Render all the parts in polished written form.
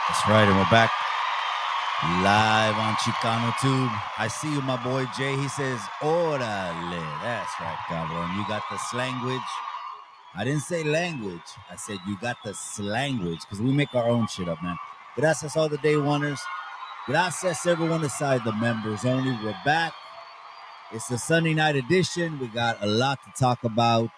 That's right, and we're back live on Chicano Tube. I see you, my boy Jay. He says, "Orale." That's right, cabrón. You got the slanguage. I didn't say language. I said you got the slanguage because we make our own shit up, man. Gracias, all the day oneers. Gracias, everyone aside the members only. We're back. It's the Sunday night edition. We got a lot to talk about.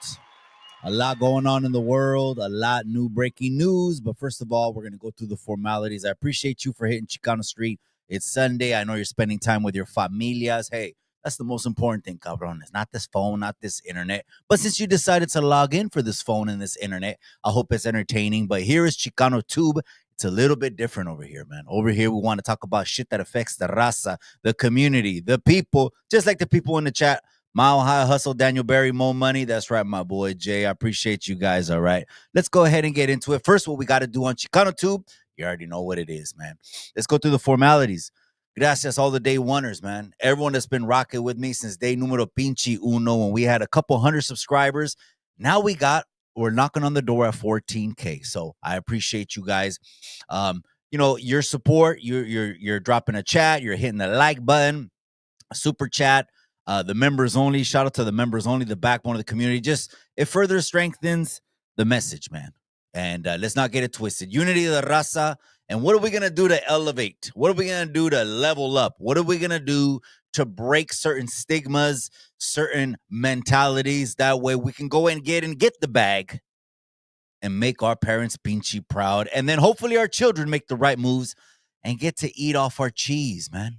A lot going on in the world, a lot new breaking news. But first of all, we're going to go through the formalities. I appreciate you for hitting Chicano Street. It's Sunday. I know you're spending time with your familias. Hey, that's the most important thing, cabron. It's not this phone, not this internet. But since you decided to log in for this phone and this internet, I hope it's entertaining. But here is Chicano Tube. It's a little bit different over here, man. Over here, we want to talk about shit that affects the raza, the community, the people, just like the people in the chat. Mile High Hustle, Daniel Berry, Mo Money. That's right, my boy, Jay. I appreciate you guys, all right? Let's go ahead and get into it. First, what we got to do on Chicano Tube, you already know what it is, man. Let's go through the formalities. Gracias, all the day oneers, man. Everyone that's been rocking with me since day numero pinche uno when we had a couple hundred subscribers. Now we're knocking on the door at 14K. So I appreciate you guys. Your support, you're dropping a chat, you're hitting the like button, super chat. The members only, shout out to the members only, the backbone of the community. Just, it further strengthens the message, man. And let's not get it twisted. Unity of the raza. And what are we going to do to elevate? What are we going to do to level up? What are we going to do to break certain stigmas, certain mentalities? That way we can go and get the bag and make our parents pinchy proud. And then hopefully our children make the right moves and get to eat off our cheese, man.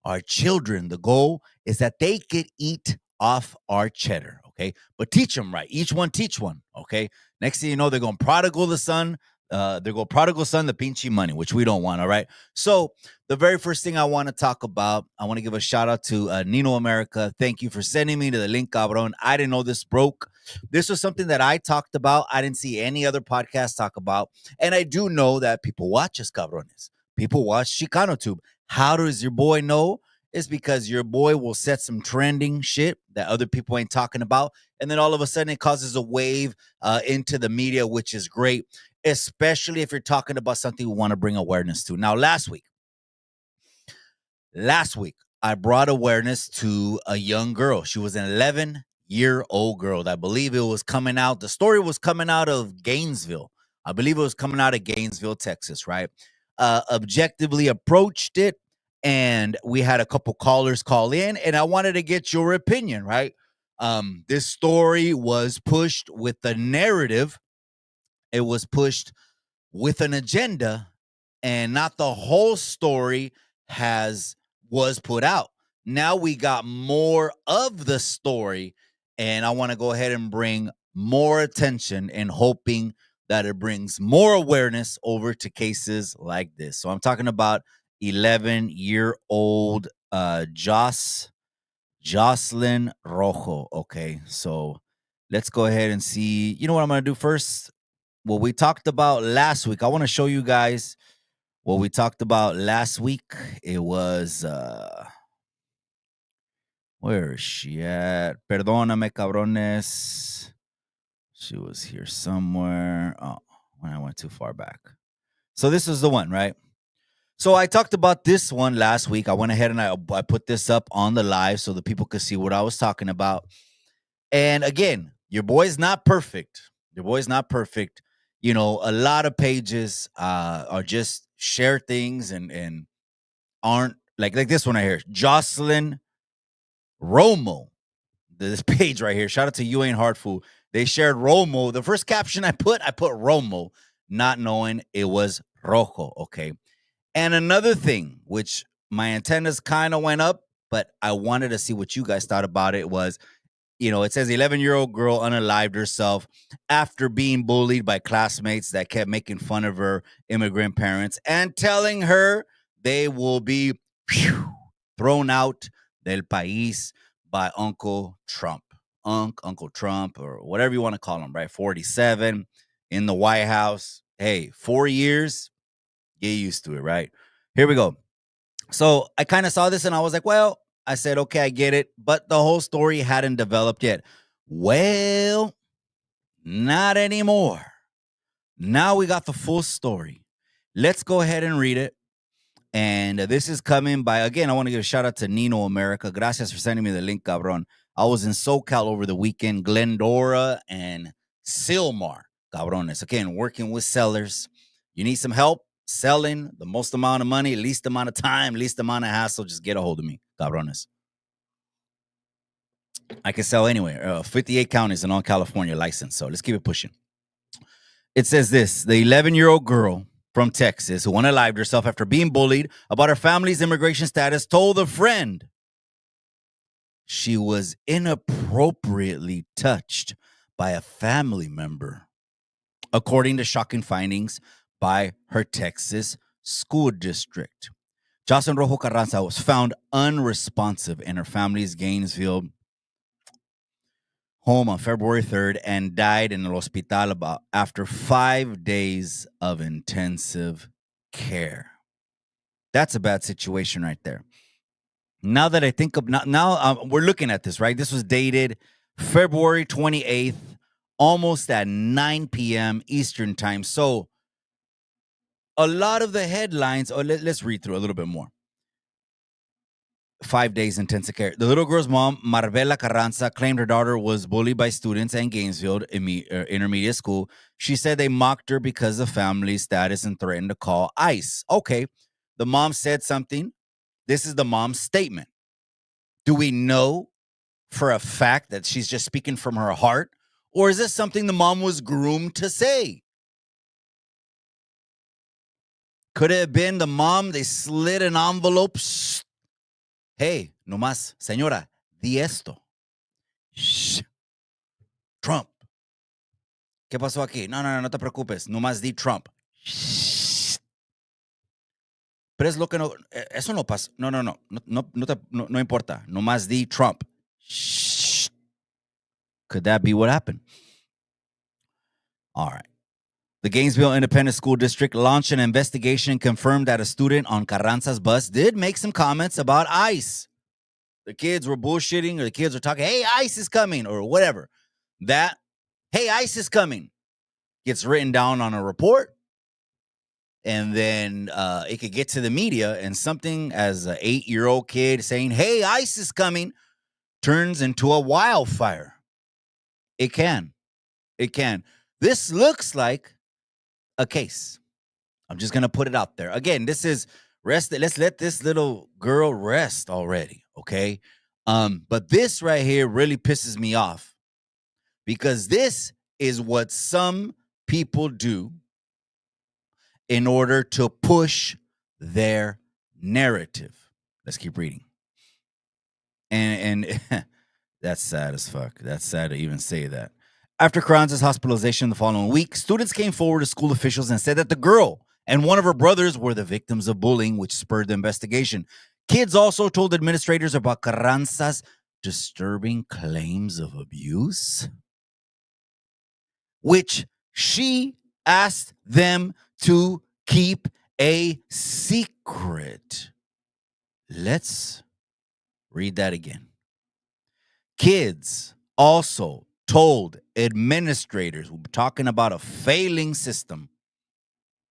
Our children, the goal is that they could eat off our cheddar, okay? But teach them right. Each one teach one, okay? Next thing you know, they're going prodigal the son. They're going prodigal son the pinchy money, which we don't want, all right? So the very first thing I want to talk about, I want to give a shout out to Nino America. Thank you for sending me to the link, cabron. I didn't know this broke. This was something that I talked about. I didn't see any other podcast talk about. And I do know that people watch us, cabrones. People watch Chicano Tube. How does your boy know? It's because your boy will set some trending shit that other people ain't talking about. And then all of a sudden it causes a wave into the media, which is great, especially if you're talking about something we want to bring awareness to. Now, last week, I brought awareness to a young girl. She was an 11-year-old girl. I believe it was coming out. The story was coming out of Gainesville. I believe it was coming out of Gainesville, Texas, right? Objectively approached it, and we had a couple callers call in, and I wanted to get your opinion, right? This story was pushed with the narrative. It was pushed with an agenda, and not the whole story was put out. Now we got more of the story, and I want to go ahead and bring more attention and hoping that it brings more awareness over to cases like this. So I'm talking about 11-year-old Jocelynn Rojo. Okay, so let's go ahead and see. You know what I'm going to do first? What we talked about last week. I want to show you guys what we talked about last week. It was, where is she at? Perdóname, cabrones. She was here somewhere. Oh, when I went too far back. So this is the one, right? So I talked about this one last week. I went ahead and I put this up on the live so that people could see what I was talking about. And again, your boy's not perfect. Your boy's not perfect. You know, a lot of pages are just share things and aren't like this one right here. Jocelynn Romo. This page right here. Shout out to You Ain't Hard Food. They shared Romo. The first caption I put Romo, not knowing it was Rojo. Okay. And another thing, which my antennas kind of went up but I wanted to see what you guys thought about it. Was, it says 11-year-old girl unalived herself after being bullied by classmates that kept making fun of her immigrant parents and telling her they will be thrown out del país by Uncle Trump. Uncle Trump, or whatever you want to call him, right? 47 in the White House. Hey, 4 years, get used to it, right? Here we go. So I kind of saw this and I was like, well, I said, okay, I get it. But the whole story hadn't developed yet. Well, not anymore. Now we got the full story. Let's go ahead and read it. And this is coming by, again, I want to give a shout out to Nino America. Gracias for sending me the link, cabron. I was in SoCal over the weekend, Glendora and Silmar, cabrones. Again, working with sellers. You need some help selling, the most amount of money, least amount of time, least amount of hassle. Just get a hold of me, cabrones. I can sell anywhere. 58 counties in all California licensed. So let's keep it pushing. It says this: the 11-year-old girl from Texas who unalived herself after being bullied about her family's immigration status told a friend she was inappropriately touched by a family member, according to shocking findings by her Texas school district. Jocelynn Rojo Carranza was found unresponsive in her family's Gainesville home on February 3rd and died in the hospital after 5 days of intensive care. That's a bad situation right there. Now that I think of now, we're looking at this, right? This was dated February 28th, almost at 9 p.m. Eastern time. So a lot of the headlines, let's read through a little bit more. 5 days intensive care. The little girl's mom, Marbella Carranza, claimed her daughter was bullied by students in Gainesville Intermediate School. She said they mocked her because of family status and threatened to call ICE. Okay, the mom said something. This is the mom's statement. Do we know for a fact that she's just speaking from her heart? Or is this something the mom was groomed to say? Could it have been the mom, they slid an envelope? Hey, nomás, señora, di esto. Shh. Trump. ¿Qué pasó aquí? No te preocupes. Nomás di Trump. Shh. Pero es lo que no, eso no pasa. No importa. Nomás di Trump. Shh. Could that be what happened? All right. The Gainesville Independent School District launched an investigation and confirmed that a student on Carranza's bus did make some comments about ICE. The kids were bullshitting, or the kids were talking, hey, ICE is coming, or whatever. That, hey, ICE is coming, gets written down on a report. And then it could get to the media, and something as an 8-year-old kid saying, hey, ICE is coming, turns into a wildfire. It can. This looks like a case. I'm just going to put it out there. Again, this is rest. Let's let this little girl rest already, okay? But this right here really pisses me off, because this is what some people do in order to push their narrative. Let's keep reading. And that's sad as fuck. That's sad to even say that. After Carranza's hospitalization the following week, students came forward to school officials and said that the girl and one of her brothers were the victims of bullying, which spurred the investigation. Kids also told administrators about Carranza's disturbing claims of abuse, which she asked them to keep a secret. Let's read that again. Kids also told administrators, we're talking about a failing system.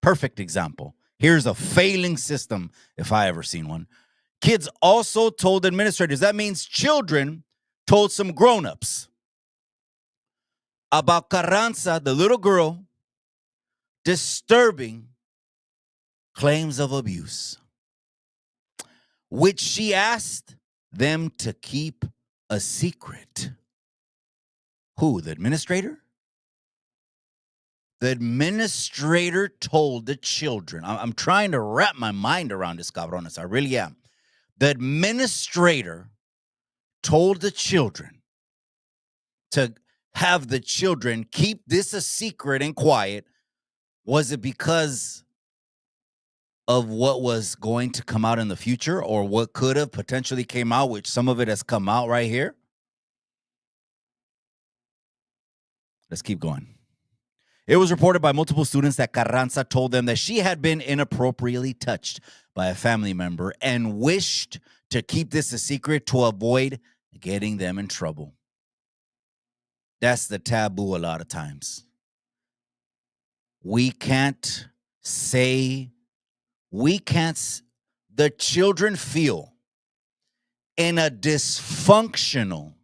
Perfect example. Here's a failing system, if I ever seen one. Kids also told administrators, that means children told some grown-ups about Carranza, the little girl, disturbing claims of abuse, which she asked them to keep a secret. Who? The administrator? The administrator told the children. I'm trying to wrap my mind around this, cabrones. I really am. The administrator told the children to have the children keep this a secret and quiet. Was it because of what was going to come out in the future, or what could have potentially came out, which some of it has come out right here? Let's keep going. It was reported by multiple students that Carranza told them that she had been inappropriately touched by a family member and wished to keep this a secret to avoid getting them in trouble. That's the taboo a lot of times. The children feel in a dysfunctional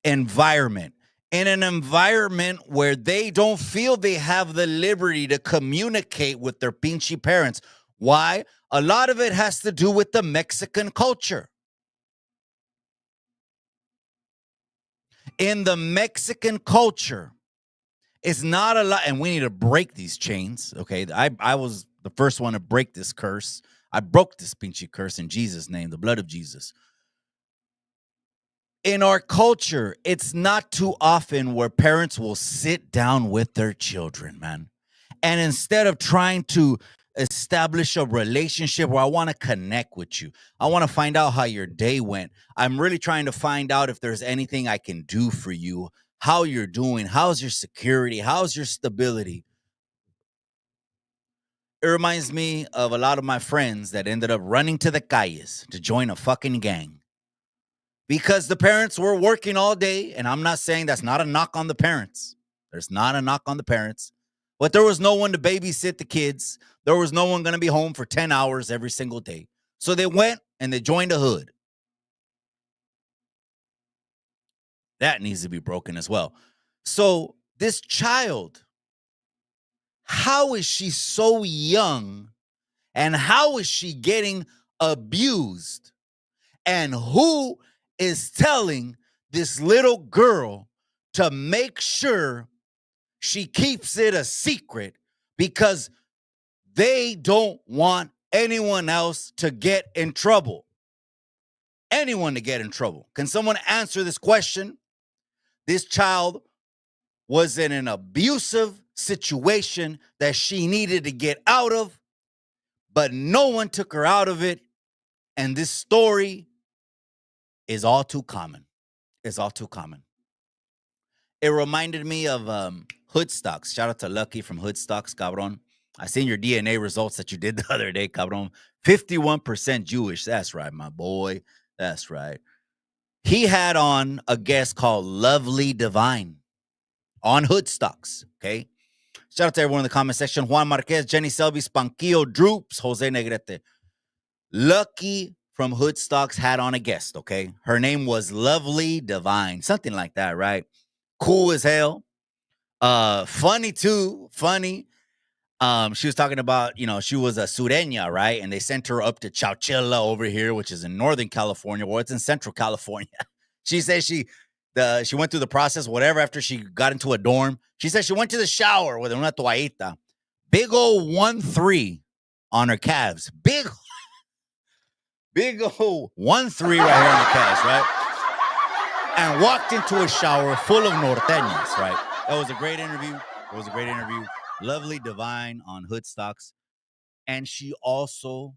environment, in an environment where they don't feel they have the liberty to communicate with their pinchy parents. Why? A lot of it has to do with the Mexican culture. In the Mexican culture, it's not a lot, and we need to break these chains, okay? I was the first one to break this curse. I broke this pinchy curse in Jesus' name, the blood of Jesus. In our culture, it's not too often where parents will sit down with their children, man. And instead of trying to establish a relationship where I want to connect with you, I want to find out how your day went. I'm really trying to find out if there's anything I can do for you, how you're doing, how's your security, how's your stability. It reminds me of a lot of my friends that ended up running to the calles to join a fucking gang. Because the parents were working all day, and I'm not saying that's not a knock on the parents. There's not a knock on the parents. But there was no one to babysit the kids. There was no one going to be home for 10 hours every single day. So they went and they joined a hood. That needs to be broken as well. So this child, how is she so young, and how is she getting abused? And who is telling this little girl to make sure she keeps it a secret because they don't want anyone else to get in trouble? Anyone to get in trouble. Can someone answer this question? This child was in an abusive situation that she needed to get out of, but no one took her out of it. And this story is all too common. It's all too common. It reminded me of Hoodstocks. Shout out to Lucky from Hoodstocks, cabron. I seen your DNA results that you did the other day, cabron. 51% Jewish. That's right, my boy. That's right. He had on a guest called Lovely Divine on Hoodstocks, okay? Shout out to everyone in the comment section. Juan Marquez, Jenny Selby, Spanquillo, Droops, Jose Negrete. Lucky from Hoodstocks had on a guest, okay? Her name was Lovely Divine. Something like that, right? Cool as hell. Funny too. Funny. She was talking about, she was a Sureña, right? And they sent her up to Chowchilla over here, which is in Northern California. Well, it's in Central California. She said she went through the process, whatever, after she got into a dorm. She said she went to the shower with una toallita. Big old 1-3 on her calves. Big old 1-3 right here on the calves, right? And walked into a shower full of norteñas, right? That was a great interview. Lovely Divine on Hoodstocks. And she also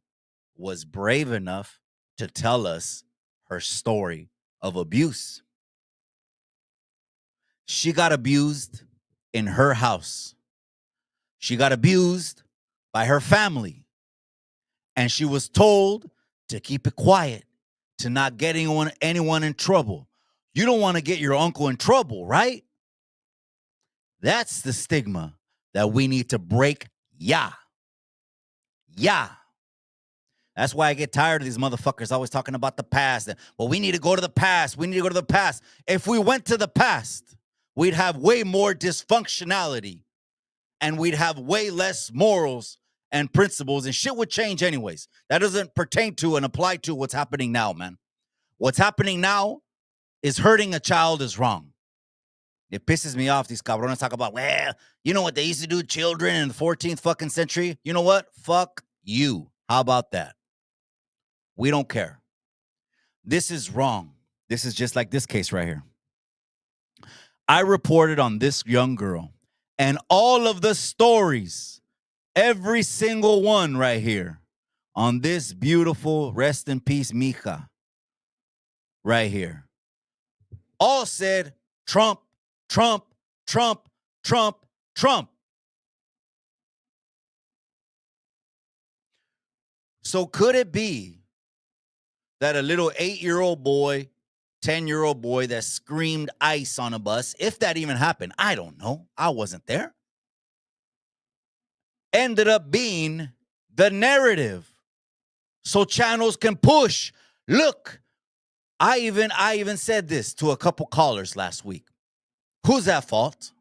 was brave enough to tell us her story of abuse. She got abused in her house. She got abused by her family. And she was told to keep it quiet, to not get anyone in trouble. You don't want to get your uncle in trouble, right? That's the stigma that we need to break. Yeah. That's why I get tired of these motherfuckers always talking about the past. Well, we need to go to the past. If we went to the past, we'd have way more dysfunctionality and we'd have way less morals and principles, and shit would change anyways. That doesn't pertain to and apply to what's happening now, man. What's happening now is hurting a child is wrong. It pisses me off. These cabrones talk about, well, you know what they used to do, children in the 14th fucking century? You know what? Fuck you. How about that? We don't care. This is wrong. This is just like this case right here. I reported on this young girl and all of the stories, every single one right here on this beautiful, rest in peace, mija, right here. All said Trump, Trump, Trump, Trump, Trump. So could it be that a little 8-year-old boy, 10-year-old boy that screamed ICE on a bus, if that even happened, I don't know, I wasn't there, ended up being the narrative so channels can push? Look, I even said this to a couple callers last week. Who's at fault?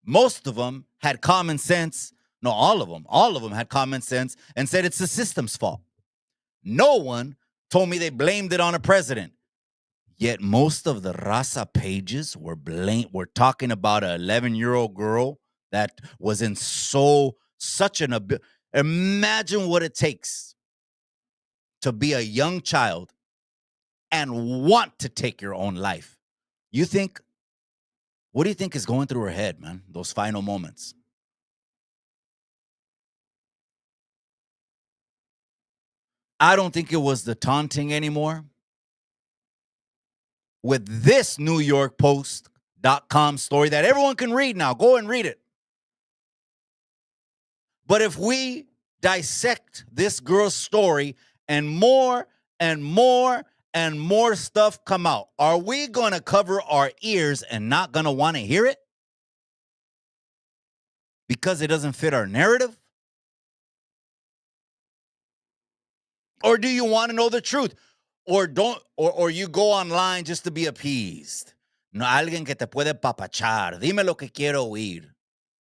Most of them had common sense. No, all of them had common sense and said it's the system's fault. No one told me they blamed it on a president. Yet most of the Raza pages were talking about an 11-year-old girl that was in such an imagine what it takes to be a young child and want to take your own life. What do you think is going through her head, man? Those final moments. I don't think it was the taunting anymore. With this New York Post.com story that everyone can read now, go and read it. But if we dissect this girl's story and more and more and more stuff come out, are we going to cover our ears and not going to want to hear it? Because it doesn't fit our narrative? Or do you want to know the truth? Or you go online just to be appeased? No, alguien que te puede papachar. Dime lo que quiero oír.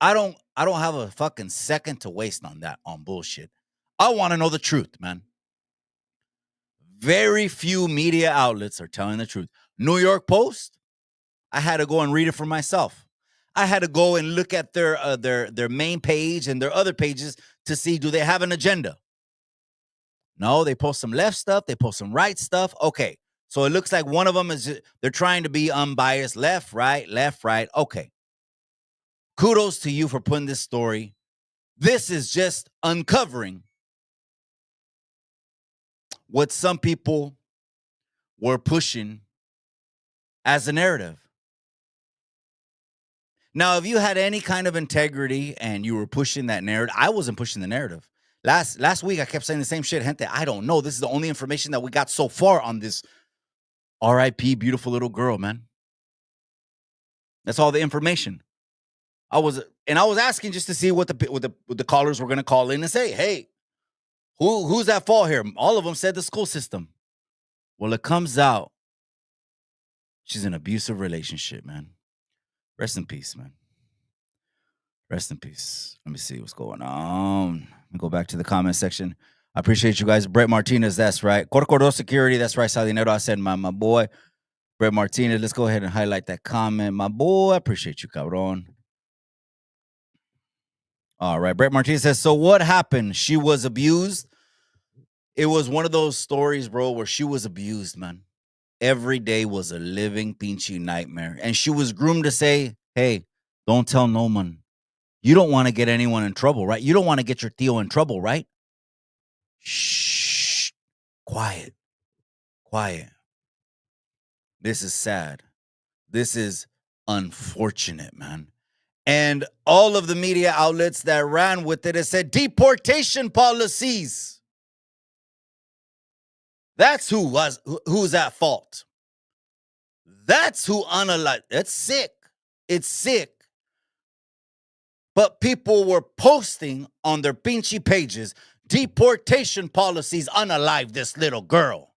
I don't have a fucking second to waste on that, on bullshit. I want to know the truth, man. Very few media outlets are telling the truth. New York Post, I had to go and read it for myself. I had to go and look at their main page and their other pages to see, do they have an agenda? No, they post some left stuff. They post some right stuff. Okay. So it looks like one of them they're trying to be unbiased. Left, right. Okay. Kudos to you for putting this story. This is just uncovering what some people were pushing as a narrative. Now, if you had any kind of integrity and you were pushing that narrative, I wasn't pushing the narrative. Last week, I kept saying the same shit. Gente, I don't know. This is the only information that we got so far on this R.I.P. beautiful little girl, man. That's all the information. I was asking just to see what the callers were going to call in and say, hey, who's at fault here? All of them said the school system. Well, it comes out she's in an abusive relationship, man. Rest in peace, man. Rest in peace. Let me see what's going on. Let me go back to the comment section. I appreciate you guys. Brett Martinez, that's right. Corcoro Security, that's right. Salinero, I said my boy. Brett Martinez, let's go ahead and highlight that comment. My boy, I appreciate you, cabron. All right. Brett Martinez says, so what happened? She was abused? It was one of those stories, bro, where she was abused, man. Every day was a living pinchy nightmare. And she was groomed to say, hey, don't tell no one. You don't want to get anyone in trouble, right? You don't want to get your tío in trouble, right? Shh. Quiet. This is sad. This is unfortunate, man. And all of the media outlets that ran with it said deportation policies. That's who's at fault. That's who unalive. That's sick. It's sick. But people were posting on their pinchy pages, deportation policies unalive this little girl.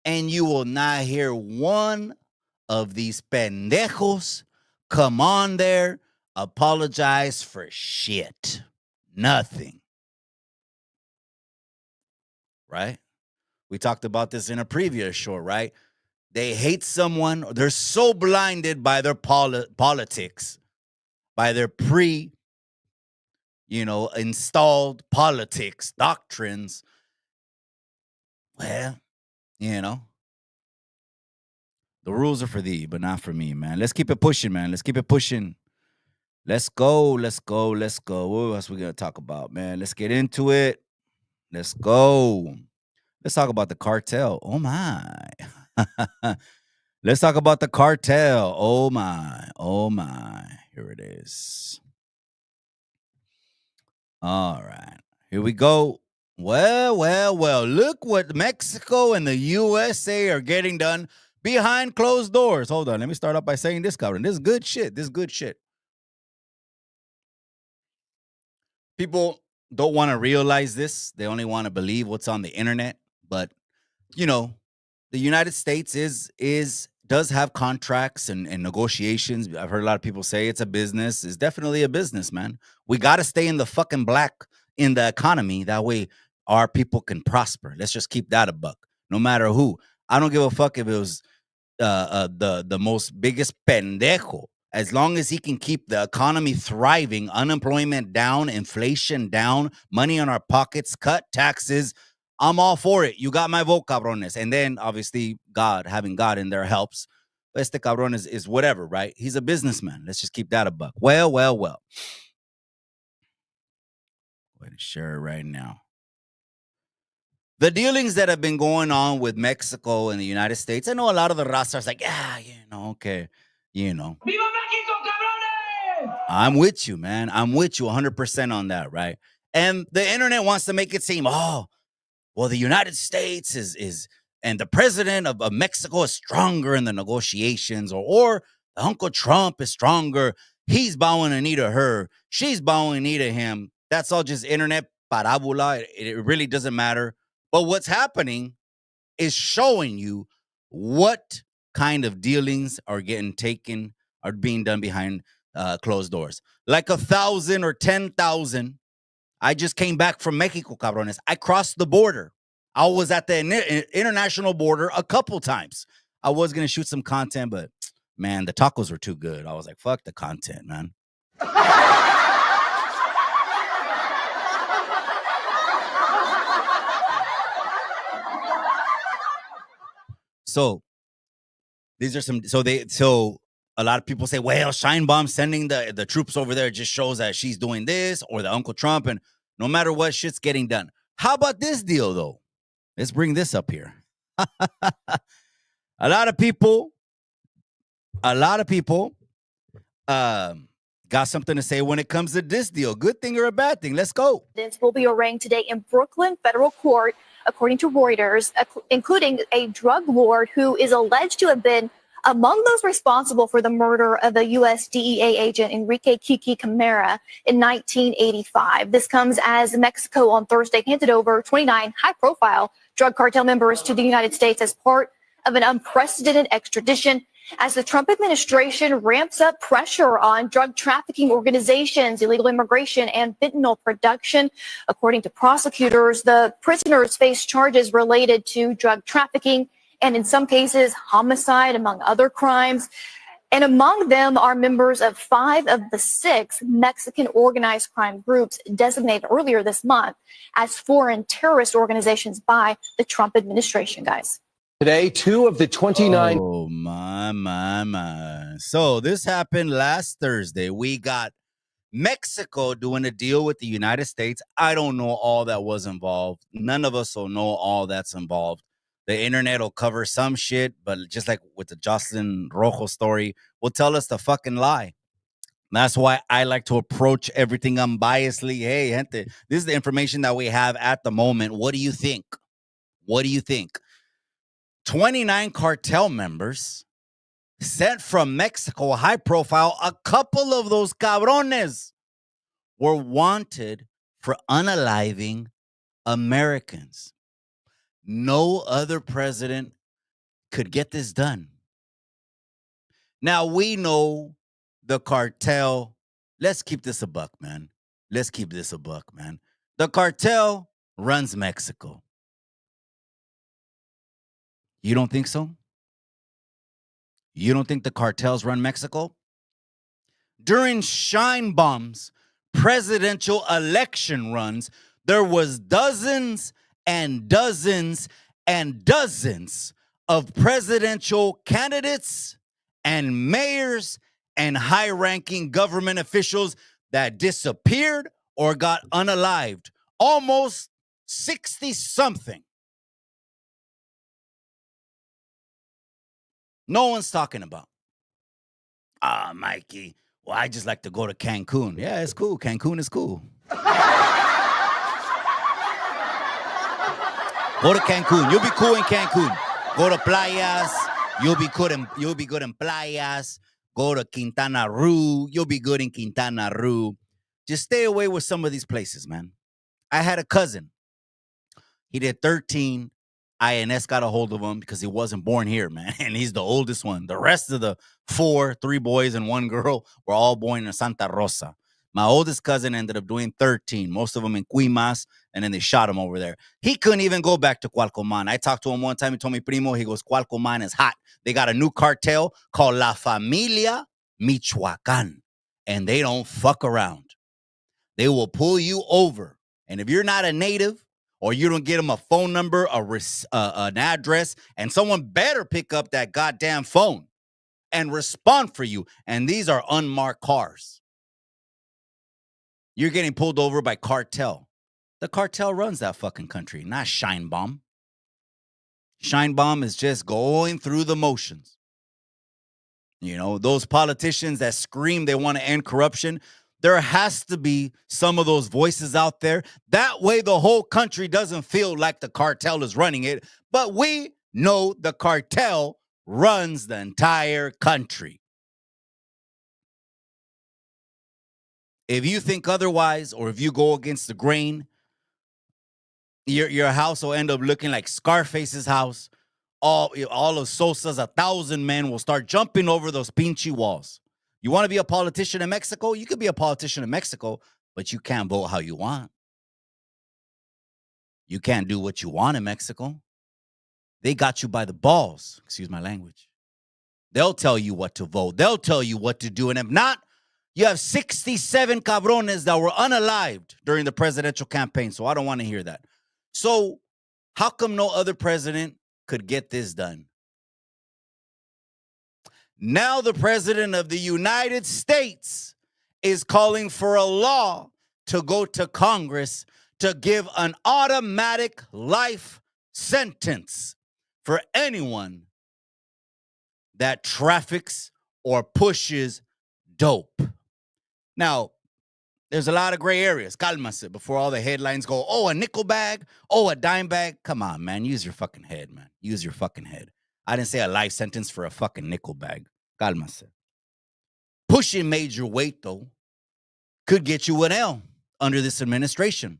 And you will not hear one of these pendejos come on there, apologize for shit. Nothing. Right? We talked about this in a previous show, right? They hate someone. They're so blinded by their politics, by their installed politics, doctrines, Well, you know, the rules are for thee, but not for me, man. Let's keep it pushing, man. Let's keep it pushing. Let's go. Let's go. Let's go. What else we gonna talk about, man? Let's get into it. Let's go. Let's talk about the cartel. Oh my. Let's talk about the cartel. Oh my. Oh my. Here it is. All right. Here we go. Well. Look what Mexico and the USA are getting done behind closed doors. Hold on. Let me start off by saying this, Cabrón. This is good shit. This is good shit. People don't want to realize this. They only want to believe what's on the internet. But, you know, the United States does have contracts and negotiations. I've heard a lot of people say it's a business. It's definitely a business, man. We got to stay in the fucking black in the economy. That way our people can prosper. Let's just keep that a buck, no matter who. I don't give a fuck if it was the most biggest pendejo. As long as he can keep the economy thriving, unemployment down, inflation down, money in our pockets, cut taxes, I'm all for it. You got my vote, cabrones. And then, obviously, having God in there helps. But este cabron is whatever, right? He's a businessman. Let's just keep that a buck. Well. Go ahead and share it right now. The dealings that have been going on with Mexico and the United States, I know a lot of the raza is like, okay, Viva Mexico, cabrones! I'm with you, man. I'm with you 100% on that, right? And the internet wants to make it seem, well, the United States is and the president of Mexico is stronger in the negotiations, or Uncle Trump is stronger. He's bowing a knee to her. She's bowing a knee to him. That's all just internet parabola. It really doesn't matter. But what's happening is showing you what kind of dealings are being done behind closed doors. Like 1,000 or 10,000. I just came back from Mexico, cabrones. I crossed the border. I was at the international border a couple times. I was going to shoot some content, but man, the tacos were too good. I was like, fuck the content, man. So these are some. So a lot of people say, well, Sheinbaum sending the troops over there just shows that she's doing this, or the Uncle Trump, and no matter what, shit's getting done. How about this deal though? Let's bring this up here. A lot of people got something to say when it comes to this deal. Good thing or a bad thing? Let's go. This will be arraigned today in Brooklyn federal court, according to Reuters, including a drug lord who is alleged to have been among those responsible for the murder of a U.S. DEA agent, Enrique Kiki Camara, in 1985. This comes as Mexico on Thursday handed over 29 high-profile drug cartel members to the United States as part of an unprecedented extradition as the Trump administration ramps up pressure on drug trafficking organizations, illegal immigration, and fentanyl production. According to prosecutors, the prisoners face charges related to drug trafficking and, in some cases, homicide, among other crimes. And among them are members of 5 of the 6 Mexican organized crime groups designated earlier this month as foreign terrorist organizations by the Trump administration, guys. Today, 2 of the 29. Oh, my. So this happened last Thursday. We got Mexico doing a deal with the United States. I don't know all that was involved. None of us will know all that's involved. The internet will cover some shit, but just like with the Jocelynn Rojo story, will tell us the fucking lie. That's why I like to approach everything unbiasedly. Hey, gente, this is the information that we have at the moment. What do you think? 29 cartel members sent from Mexico, high profile. A couple of those cabrones were wanted for unaliving Americans. No other president could get this done. Now, we know the cartel. Let's keep this a buck, man. The cartel runs Mexico. You don't think so? You don't think the cartels run Mexico? During Sheinbaum's presidential election runs, there was dozens and dozens and dozens of presidential candidates and mayors and high-ranking government officials that disappeared or got unalived. Almost 60-something. No one's talking about. Mikey, well, I just like to go to Cancun. Yeah, it's cool. Cancun is cool. Go to Cancun. You'll be cool in Cancun. Go to playas. You'll be good in playas. Go to Quintana Roo. You'll be good in Quintana Roo. Just stay away with some of these places, man. I had a cousin. He did 13. INS got a hold of him because he wasn't born here, man. And he's the oldest one. The rest of the 3 boys and 1 girl, were all born in Santa Rosa. My oldest cousin ended up doing 13, most of them in Cuimas, and then they shot him over there. He couldn't even go back to Cualcomán. I talked to him one time. He told me, primo, he goes, Cualcomán is hot. They got a new cartel called La Familia Michoacán, and they don't fuck around. They will pull you over. And if you're not a native, or you don't get them a phone number, an address, and someone better pick up that goddamn phone and respond for you. And these are unmarked cars. You're getting pulled over by Cartel. The Cartel runs that fucking country, not Shine Bomb. Shine Bomb is just going through the motions. You know, those politicians that scream they want to end corruption, there has to be some of those voices out there. That way the whole country doesn't feel like the cartel is running it. But we know the cartel runs the entire country. If you think otherwise, or if you go against the grain, your house will end up looking like Scarface's house. All of Sosa's 1,000 men will start jumping over those pinchy walls. You want to be a politician in Mexico? You could be a politician in Mexico, but you can't vote how you want. You can't do what you want in Mexico. They got you by the balls. Excuse my language. They'll tell you what to vote. They'll tell you what to do. And if not, you have 67 cabrones that were unalived during the presidential campaign. So I don't want to hear that. So how come no other president could get this done? Now the president of the United States is calling for a law to go to Congress to give an automatic life sentence for anyone that traffics or pushes dope. Now, there's a lot of gray areas. Cálmase before all the headlines go, oh, a nickel bag, oh, a dime bag. Come on, man. Use your fucking head, man. Use your fucking head. I didn't say a life sentence for a fucking nickel bag. Cálmase. Pushing major weight, though, could get you an L under this administration.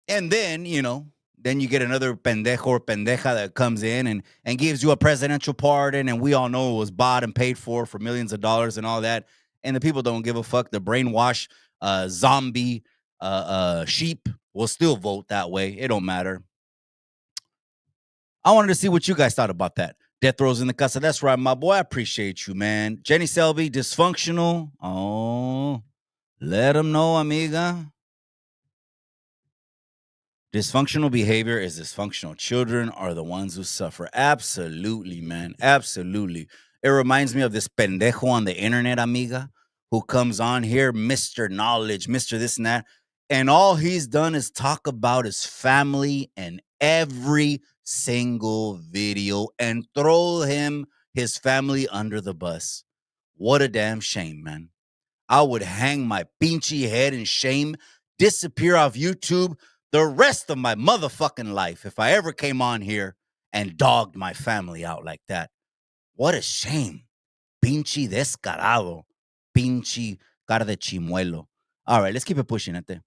And then, you know, then you get another pendejo or pendeja that comes in and gives you a presidential pardon, and we all know it was bought and paid for millions of dollars and all that. And the people don't give a fuck. The brainwash zombie sheep will still vote that way. It don't matter. I wanted to see what you guys thought about that. Death Row's in the casa. That's right, my boy. I appreciate you, man. Jenny Selby, dysfunctional. Oh, let them know, amiga. Dysfunctional behavior is dysfunctional. Children are the ones who suffer. Absolutely, man. Absolutely. It reminds me of this pendejo on the internet, amiga, who comes on here, Mr. Knowledge, Mr. this and that. And all he's done is talk about his family and every single video and throw his family under the bus. What a damn shame, man. I would hang my pinchy head in shame, disappear off YouTube the rest of my motherfucking life if I ever came on here and dogged my family out like that. What a shame. Pinchy descarado. Pinchy cara de chimuelo. All right, let's keep it pushing it there.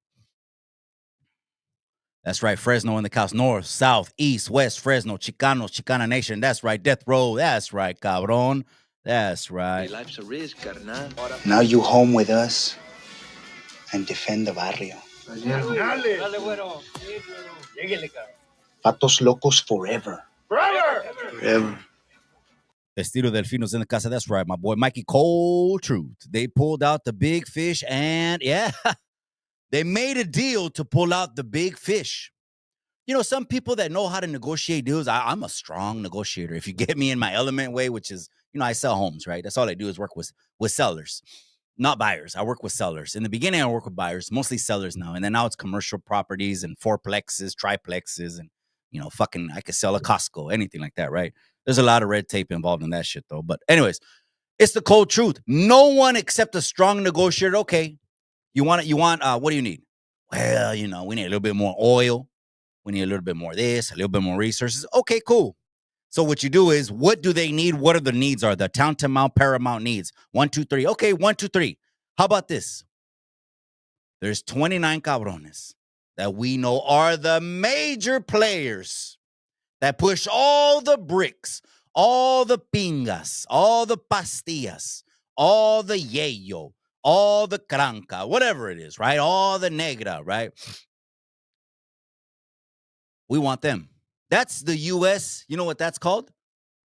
That's right, Fresno in the house. North, south, east, west, Fresno, Chicanos, Chicana Nation. That's right, Death Row. That's right, cabron. That's right. Life's a risk, carnal. Now you home with us and defend the barrio. Patos locos forever. Forever. Estilo Delfino's in the casa. That's right, my boy. Mikey Cold Truth. They pulled out the big fish and, yeah, they made a deal to pull out the big fish. You know, some people that know how to negotiate deals, I'm a strong negotiator. If you get me in my element way, which is, you know, I sell homes, right? That's all I do is work with sellers, not buyers. I work with sellers. In the beginning, I work with buyers, mostly sellers now. And then now it's commercial properties and fourplexes, triplexes, and, you know, fucking, I could sell a Costco, anything like that, right? There's a lot of red tape involved in that shit, though. But anyways, it's the cold truth. No one except a strong negotiator. Okay, what do you need? Well, you know, we need a little bit more oil. We need a little bit more of this, a little bit more resources. Okay, cool. So what you do is, what do they need? What are the needs? Are the tantamount, paramount needs? 1, 2, 3. Okay, 1, 2, 3. How about this? There's 29 cabrones that we know are the major players that push all the bricks, all the pingas, all the pastillas, all the yayo, all the cranca, whatever it is, right? All the negra, right? We want them. That's the U.S. You know what that's called?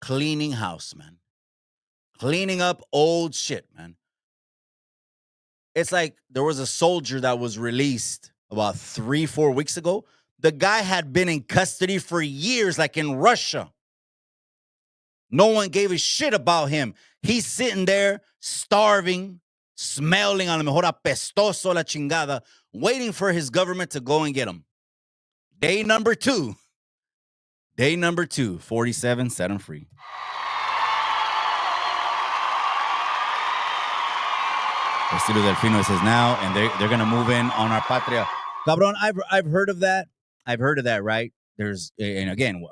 Cleaning house, man. Cleaning up old shit, man. It's like there was a soldier that was released about 3-4 weeks ago. The guy had been in custody for years, like in Russia. No one gave a shit about him. He's sitting there starving, smelling a lo mejor apestoso la chingada, waiting for his government to go and get him. Day number 2, 47, set him free. Estilo Delfino says now, and they're going to move in on our patria. Cabron, I've heard of that. I've heard of that, right? And again,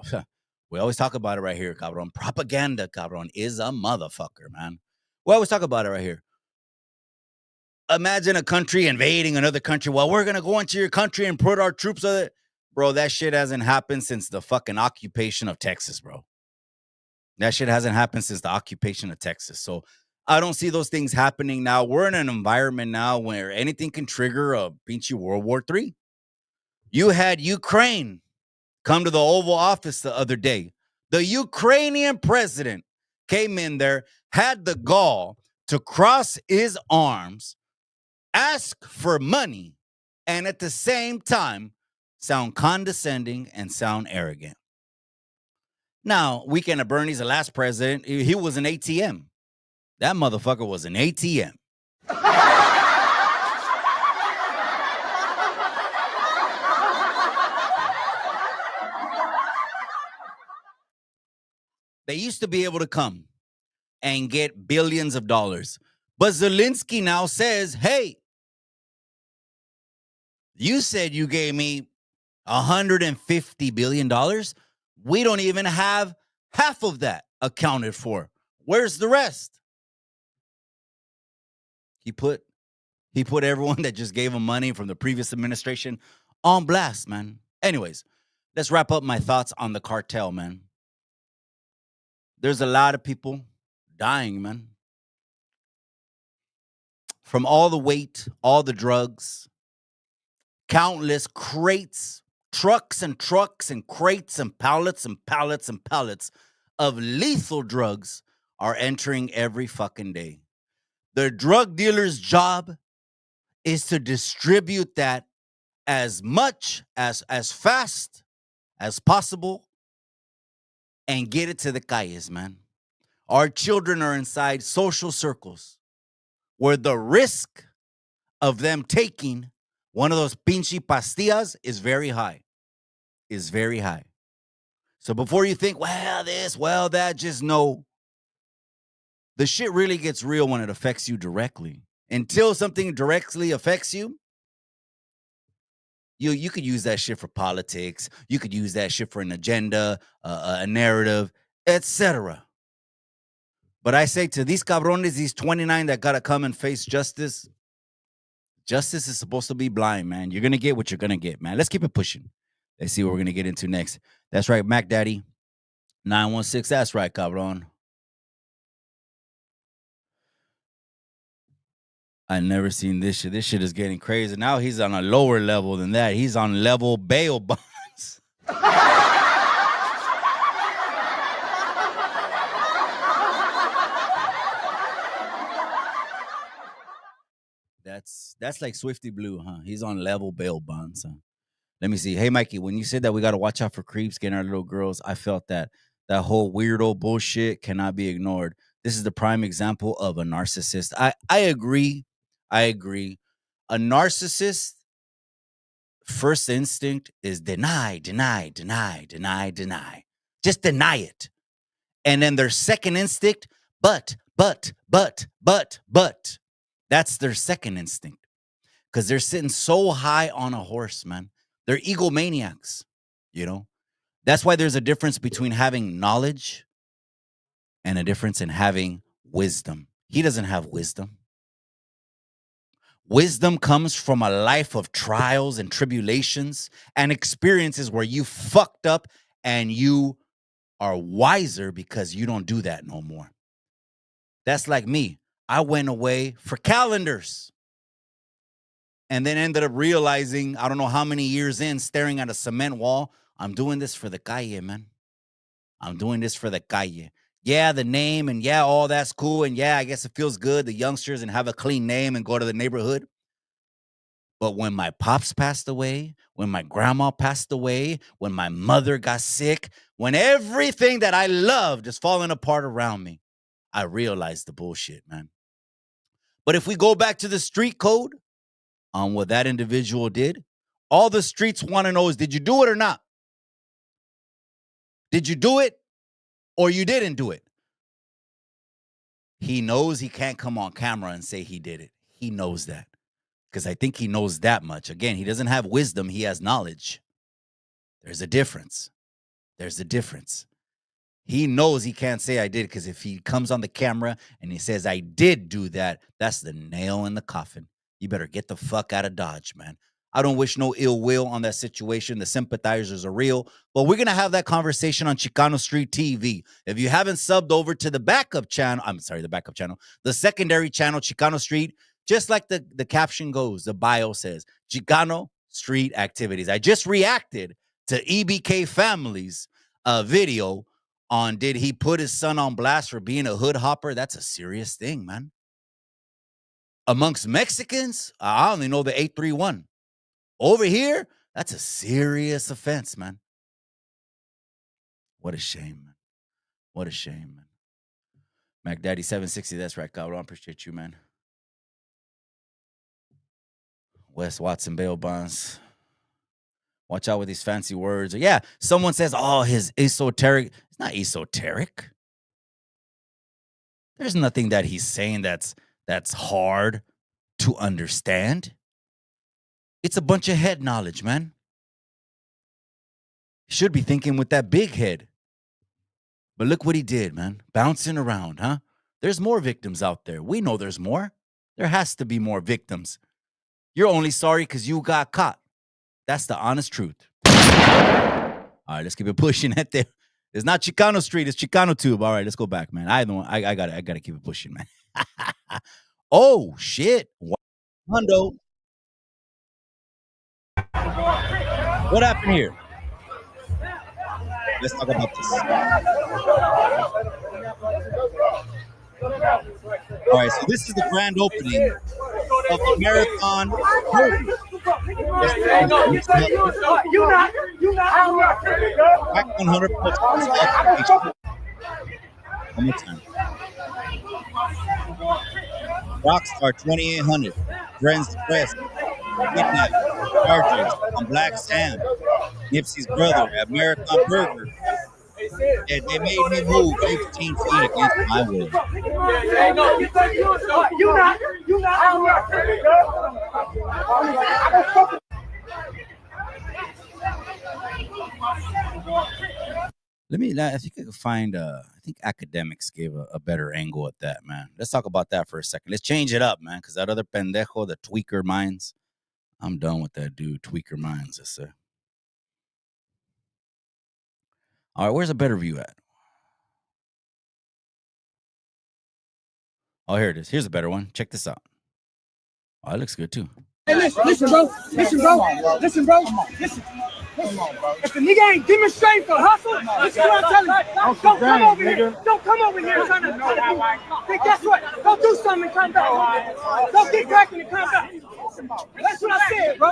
we always talk about it right here, cabron. Propaganda, cabron, is a motherfucker, man. We always talk about it right here. Imagine a country invading another country. Well, we're going to go into your country and put our troops on it. Bro, that shit hasn't happened since the fucking occupation of Texas, bro. That shit hasn't happened since the occupation of Texas. So I don't see those things happening now. We're in an environment now where anything can trigger a pinchy World War III. You had Ukraine come to the Oval Office the other day. The Ukrainian president came in there, had the gall to cross his arms, ask for money, and at the same time sound condescending and sound arrogant. Now, Weekend at Bernie's, the last president, he was an ATM. That motherfucker was an ATM. They used to be able to come and get billions of dollars. But Zelensky now says, hey, you said you gave me $150 billion. We don't even have half of that accounted for. Where's the rest? He put everyone that just gave him money from the previous administration on blast, man. Anyways, let's wrap up my thoughts on the cartel, man. There's a lot of people dying, man. From all the weight, all the drugs, countless crates, trucks and trucks and crates and pallets and pallets and pallets of lethal drugs are entering every fucking day. The drug dealer's job is to distribute that as much, as fast as possible and get it to the calles, man. Our children are inside social circles where the risk of them taking one of those pinchy pastillas is very high. Is very high. So before you think, well, this, well, that, just know the shit really gets real when it affects you directly. Until something directly affects you, you could use that shit for politics. You could use that shit for an agenda, a narrative, etc. But I say to these cabrones, these 29 that got to come and face justice, justice is supposed to be blind, man. You're going to get what you're going to get, man. Let's keep it pushing. Let's see what we're going to get into next. That's right, Mac Daddy 916. That's right, cabron. I never seen this shit. This shit is getting crazy. Now he's on a lower level than that. He's on level bail bonds. That's like Swifty Blue, huh? He's on level bail bonds, huh? Let me see. Hey, Mikey, when you said that we got to watch out for creeps getting our little girls, I felt that whole weirdo bullshit cannot be ignored. This is the prime example of a narcissist. I agree. I agree. A narcissist first instinct is deny, deny, deny, deny, deny. Just deny it. And then their second instinct, but. That's their second instinct. Because they're sitting so high on a horse, man. They're egomaniacs, you know? That's why there's a difference between having knowledge and a difference in having wisdom. He doesn't have wisdom. Wisdom comes from a life of trials and tribulations and experiences where you fucked up and you are wiser because you don't do that no more. That's like me. I went away for calendars and then ended up realizing, I don't know how many years in, staring at a cement wall, I'm doing this for the calle, man. I'm doing this for the calle. Yeah, the name and yeah, all that's cool. And yeah, I guess it feels good, the youngsters, and have a clean name and go to the neighborhood. But when my pops passed away, when my grandma passed away, when my mother got sick, when everything that I loved is falling apart around me, I realized the bullshit, man. But if we go back to the street code on what that individual did, all the streets want to know is, did you do it or not? Did you do it or you didn't do it? He knows he can't come on camera and say he did it. He knows that. Because I think he knows that much. Again, he doesn't have wisdom. He has knowledge. There's a difference. There's a difference. He knows he can't say I did, because if he comes on the camera and he says I did do that, that's the nail in the coffin. You better get the fuck out of Dodge, man. I don't wish no ill will on that situation. The sympathizers are real. But we're going to have that conversation on Chicano Street TV. If you haven't subbed over to the backup channel, the secondary channel, Chicano Street, just like the caption goes, the bio says, Chicano Street Activities. I just reacted to EBK Family's video on, did he put his son on blast for being a hood hopper? That's a serious thing, man. Amongst Mexicans, I only know the 831. Over here, that's a serious offense, man. What a shame, man. What a shame, man. Mac Daddy 760, that's right, God. I appreciate you, man. Wes Watson bail bonds. Watch out with these fancy words. Yeah, someone says, oh, his esoteric. It's not esoteric. There's nothing that he's saying that's hard to understand. It's a bunch of head knowledge, man. Should be thinking with that big head. But look what he did, man. Bouncing around, huh? There's more victims out there. We know there's more. There has to be more victims. You're only sorry because you got caught. That's the honest truth. All right, let's keep it pushing at there. It's not Chicano Street, it's Chicano Tube. All right, let's go back, man. I gotta keep it pushing, man. Oh shit. Hundo. What happened here? Let's talk about this. All right, so this is the grand opening of the Marathon. Back 100 one more time. Rockstar 2800. Dren's Press. Kidnap. Charges on Black Sam. Nipsey's brother at Marathon Burger. Yeah, they made me move 15 feet against my will. I think I could find, I think Academics gave a better angle at that, man. Let's talk about that for a second. Let's change it up, man, because that other pendejo, the Tweaker Minds, I'm done with that dude, Tweaker Minds, I say. All right, where's a better view at? Oh, here it is. Here's a better one. Check this out. Oh, it looks good, too. Hey, listen, bro. Listen. If the nigga ain't demonstrating for hustle, listen to what I'm telling you. Don't come over here. Don't come over here trying to think. Guess what? Go do something and come back. Go get cracking and come back. That's what I said, bro.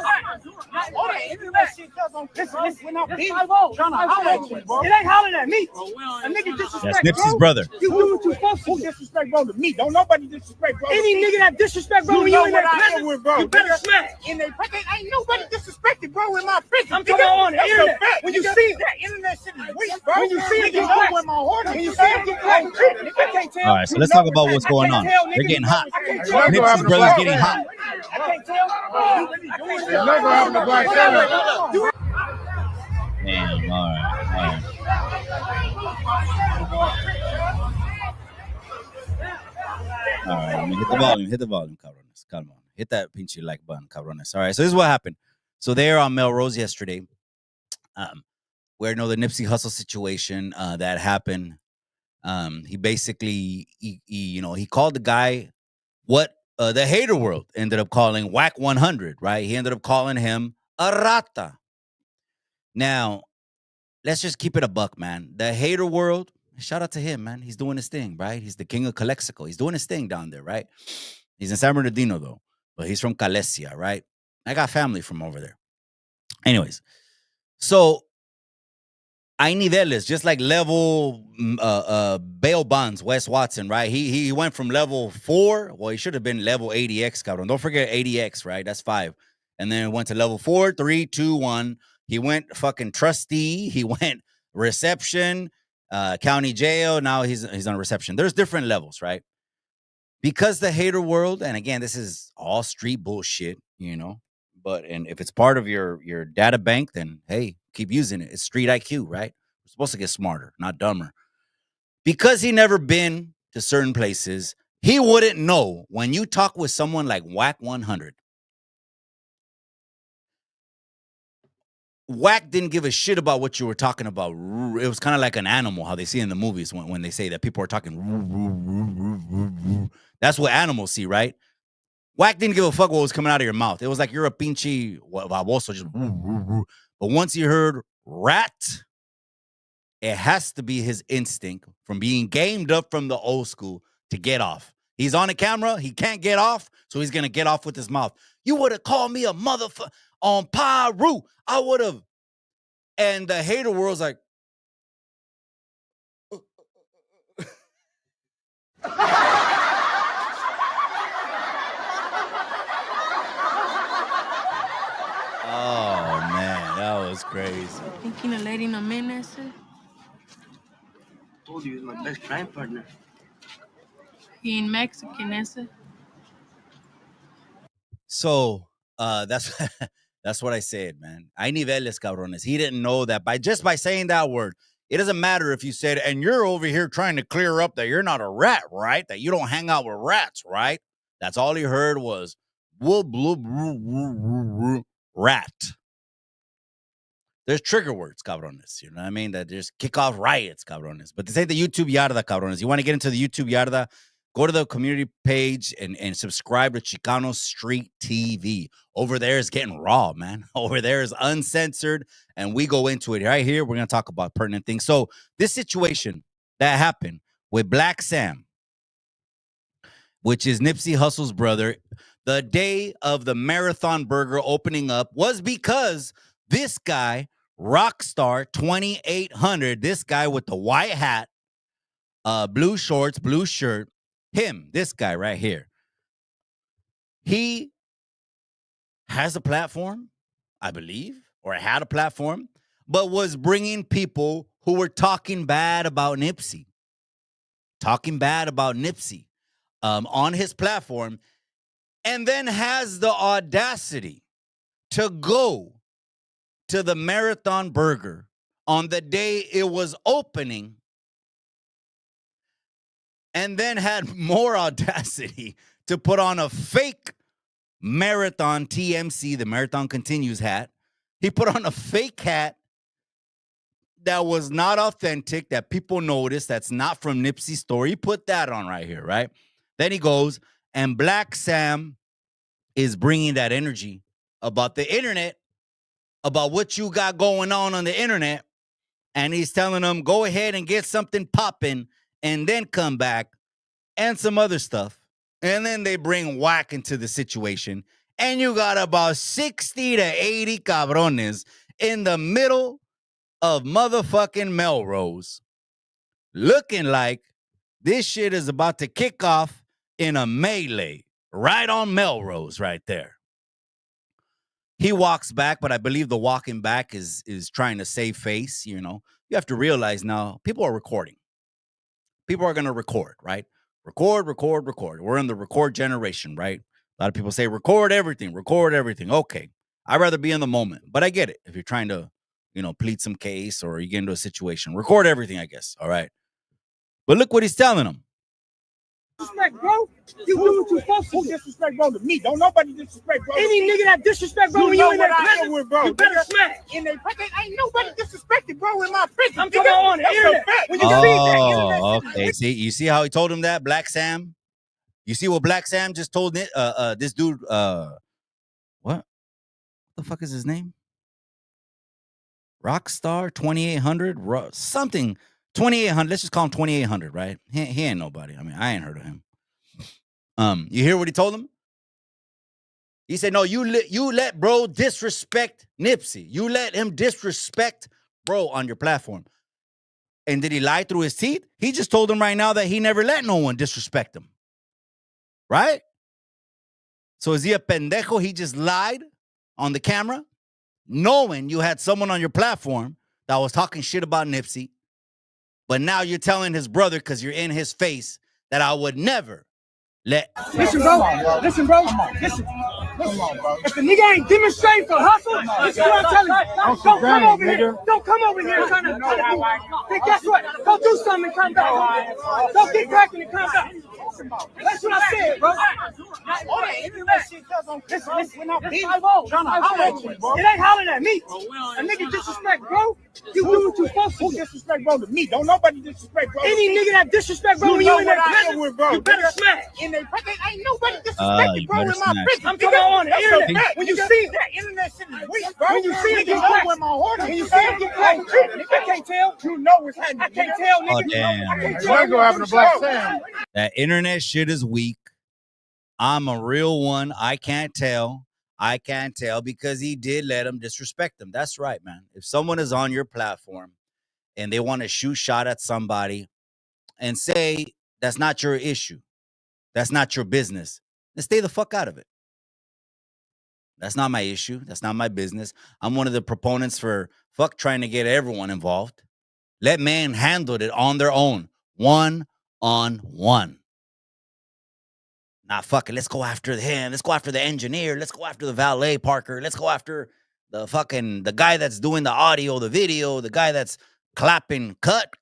Listen, we're not being trying to holler at you, bro. It ain't hollering at me. A nigga disrespect, That's Nipsey's brother. You do what you supposed to. Who disrespect bro to me? Don't nobody disrespect bro. Any nigga that disrespect bro, You know in what their I am presence, with, bro. you better smash. In their presence, ain't nobody disrespected bro in my presence. I'm talking on the internet. When you see it, that internet shit is weak, bro. when you see it, you you know know where my heart is. when you see it, you know. I can't tell. All right, so let's talk about what's going on. They're getting hot. Nipsey's brother's getting hot. I can't tell. You're never having a black family. Damn, all right. All right, I mean, hit the volume, cabrones. Come on. Hit that pinche like button, cabrones. All right, so this is what happened. So they were on Melrose yesterday, where the Nipsey Hussle situation that happened. He basically, he called the guy what the hater world ended up calling Whack 100, right? He ended up calling him a rata. Now, let's just keep it a buck, man. The hater world, shout out to him, man. He's doing his thing, right? He's the king of Calexico. He's doing his thing down there, right? He's in San Bernardino, though, but he's from Calesia, right? I got family from over there. Anyways, so hay niveles, just like level bail bonds, Wes Watson, right? He went from level 4. Well, he should have been level 80X, cabrón. Don't forget 80X, right? That's 5. And then went to level 4, 3, 2, 1. He went fucking trustee. He went reception, county jail. Now he's on reception. There's different levels, right? Because the hater world, and again, this is all street bullshit, But if it's part of your data bank, then hey, keep using it. It's street IQ, right? We're supposed to get smarter, not dumber. Because he never been to certain places, he wouldn't know when you talk with someone like Whack 100. Whack didn't give a shit about what you were talking about. It was kind of like an animal, how they see in the movies when they say that people are talking. That's what animals see, right? Whack didn't give a fuck what was coming out of your mouth. It was like you're a pinche baboso. Just. But once he heard rat, it has to be his instinct from being gamed up from the old school to get off. He's on the camera. He can't get off, so he's going to get off with his mouth. You would have called me a motherfucker on Pyru. I would have. And the hater world's like, oh, man, that was crazy. Thinking of letting him in, ese? Told you he's my best crime partner. He ain't Mexican, ese? So, that's what I said, man. Hay niveles, cabrones. He didn't know that by saying that word. It doesn't matter if you said, and you're over here trying to clear up that you're not a rat, right? That you don't hang out with rats, right? That's all he heard was rat. There's trigger words, cabrones. You know what I mean? That just kick off riots, cabrones. But this ain't the YouTube yarda, cabrones. You want to get into the YouTube yarda? Go to the community page and subscribe to Chicano Street TV. Over there is getting raw, man. Over there is uncensored, and we go into it. Right here, we're going to talk about pertinent things. So this situation that happened with Black Sam, which is Nipsey Hussle's brother, the day of the Marathon Burger opening up was because this guy, Rockstar 2800, this guy with the white hat, blue shorts, blue shirt, this guy right here, he has a platform, I believe, or had a platform, but was bringing people who were talking bad about Nipsey on his platform, and then has the audacity to go to the Marathon Burger on the day it was opening, and then had more audacity to put on a fake Marathon TMC, the Marathon Continues hat. He put on a fake hat that was not authentic, that people noticed, that's not from Nipsey's story. He put that on right here, right? Then he goes, and Black Sam is bringing that energy about the internet, about what you got going on the internet, and he's telling them, go ahead and get something popping, and then come back, and some other stuff. And then they bring Whack into the situation, and you got about 60 to 80 cabrones in the middle of motherfucking Melrose, looking like this shit is about to kick off in a melee right on Melrose right there. He walks back, but I believe the walking back is trying to save face, you know. You have to realize now, people are recording. People are going to record, right? Record. We're in the record generation, right? A lot of people say, record everything. Okay. I'd rather be in the moment, but I get it. If you're trying to, you know, plead some case or you get into a situation, record everything, I guess. All right. But look what he's telling them. Disrespect, bro. You do what you supposed to. Disrespect, bro, to me. Don't nobody disrespect, bro. Any nigga that disrespect, bro, when you in their presence, with, bro. you better smash. In their presence, ain't nobody disrespected, bro, in my prison. I'm talking on the internet. When you see that, Oh, okay. See, you see how he told him that, Black Sam? You see what Black Sam just told this dude, what the fuck is his name? Rockstar 2800 something 2800. Let's just call him 2800, right? He ain't nobody. I mean, I ain't heard of him. You hear what he told him? He said, "No, you let bro disrespect Nipsey. You let him disrespect bro on your platform." And did he lie through his teeth? He just told him right now that he never let no one disrespect him. Right? So is he a pendejo? He just lied on the camera, knowing you had someone on your platform that was talking shit about Nipsey. But now you're telling his brother, because you're in his face, that I would never let. Listen, bro. Listen, bro. Listen. If the nigga ain't demonstrating for hustle, listen what I'm telling you. Don't come over here. Don't come over here trying to hey, guess what? Go do something and come back. Don't get cracking and come back. That's what I said, bro. Listen. It ain't hollering at me. A nigga disrespect, bro. You do what you supposed to. Disrespect, bro, to me. Don't nobody disrespect, bro. Any nigga that disrespect, bro, when you in their presence, you better smash. In their presence, ain't nobody disrespected, bro, in my prison. I'm talking on the internet. When you see that internet shit is weak, bro. When you see it get cracked, when you see it get cracked, I can't tell. You know what's happening. I can't tell, nigga. Oh, damn. I can't What's gonna happen to Black Sam? That internet shit is weak. I'm a real one. I can't tell because he did let him disrespect him. That's right, man. If someone is on your platform and they want to shoot shot at somebody and say that's not your issue, that's not your business, then stay the fuck out of it. That's not my issue. That's not my business. I'm one of the proponents for fuck trying to get everyone involved. Let man handle it on their own, one-on-one. Not fucking, let's go after him. Let's go after the engineer. Let's go after the valet parker. Let's go after the guy that's doing the audio, the video, the guy that's clapping, cut.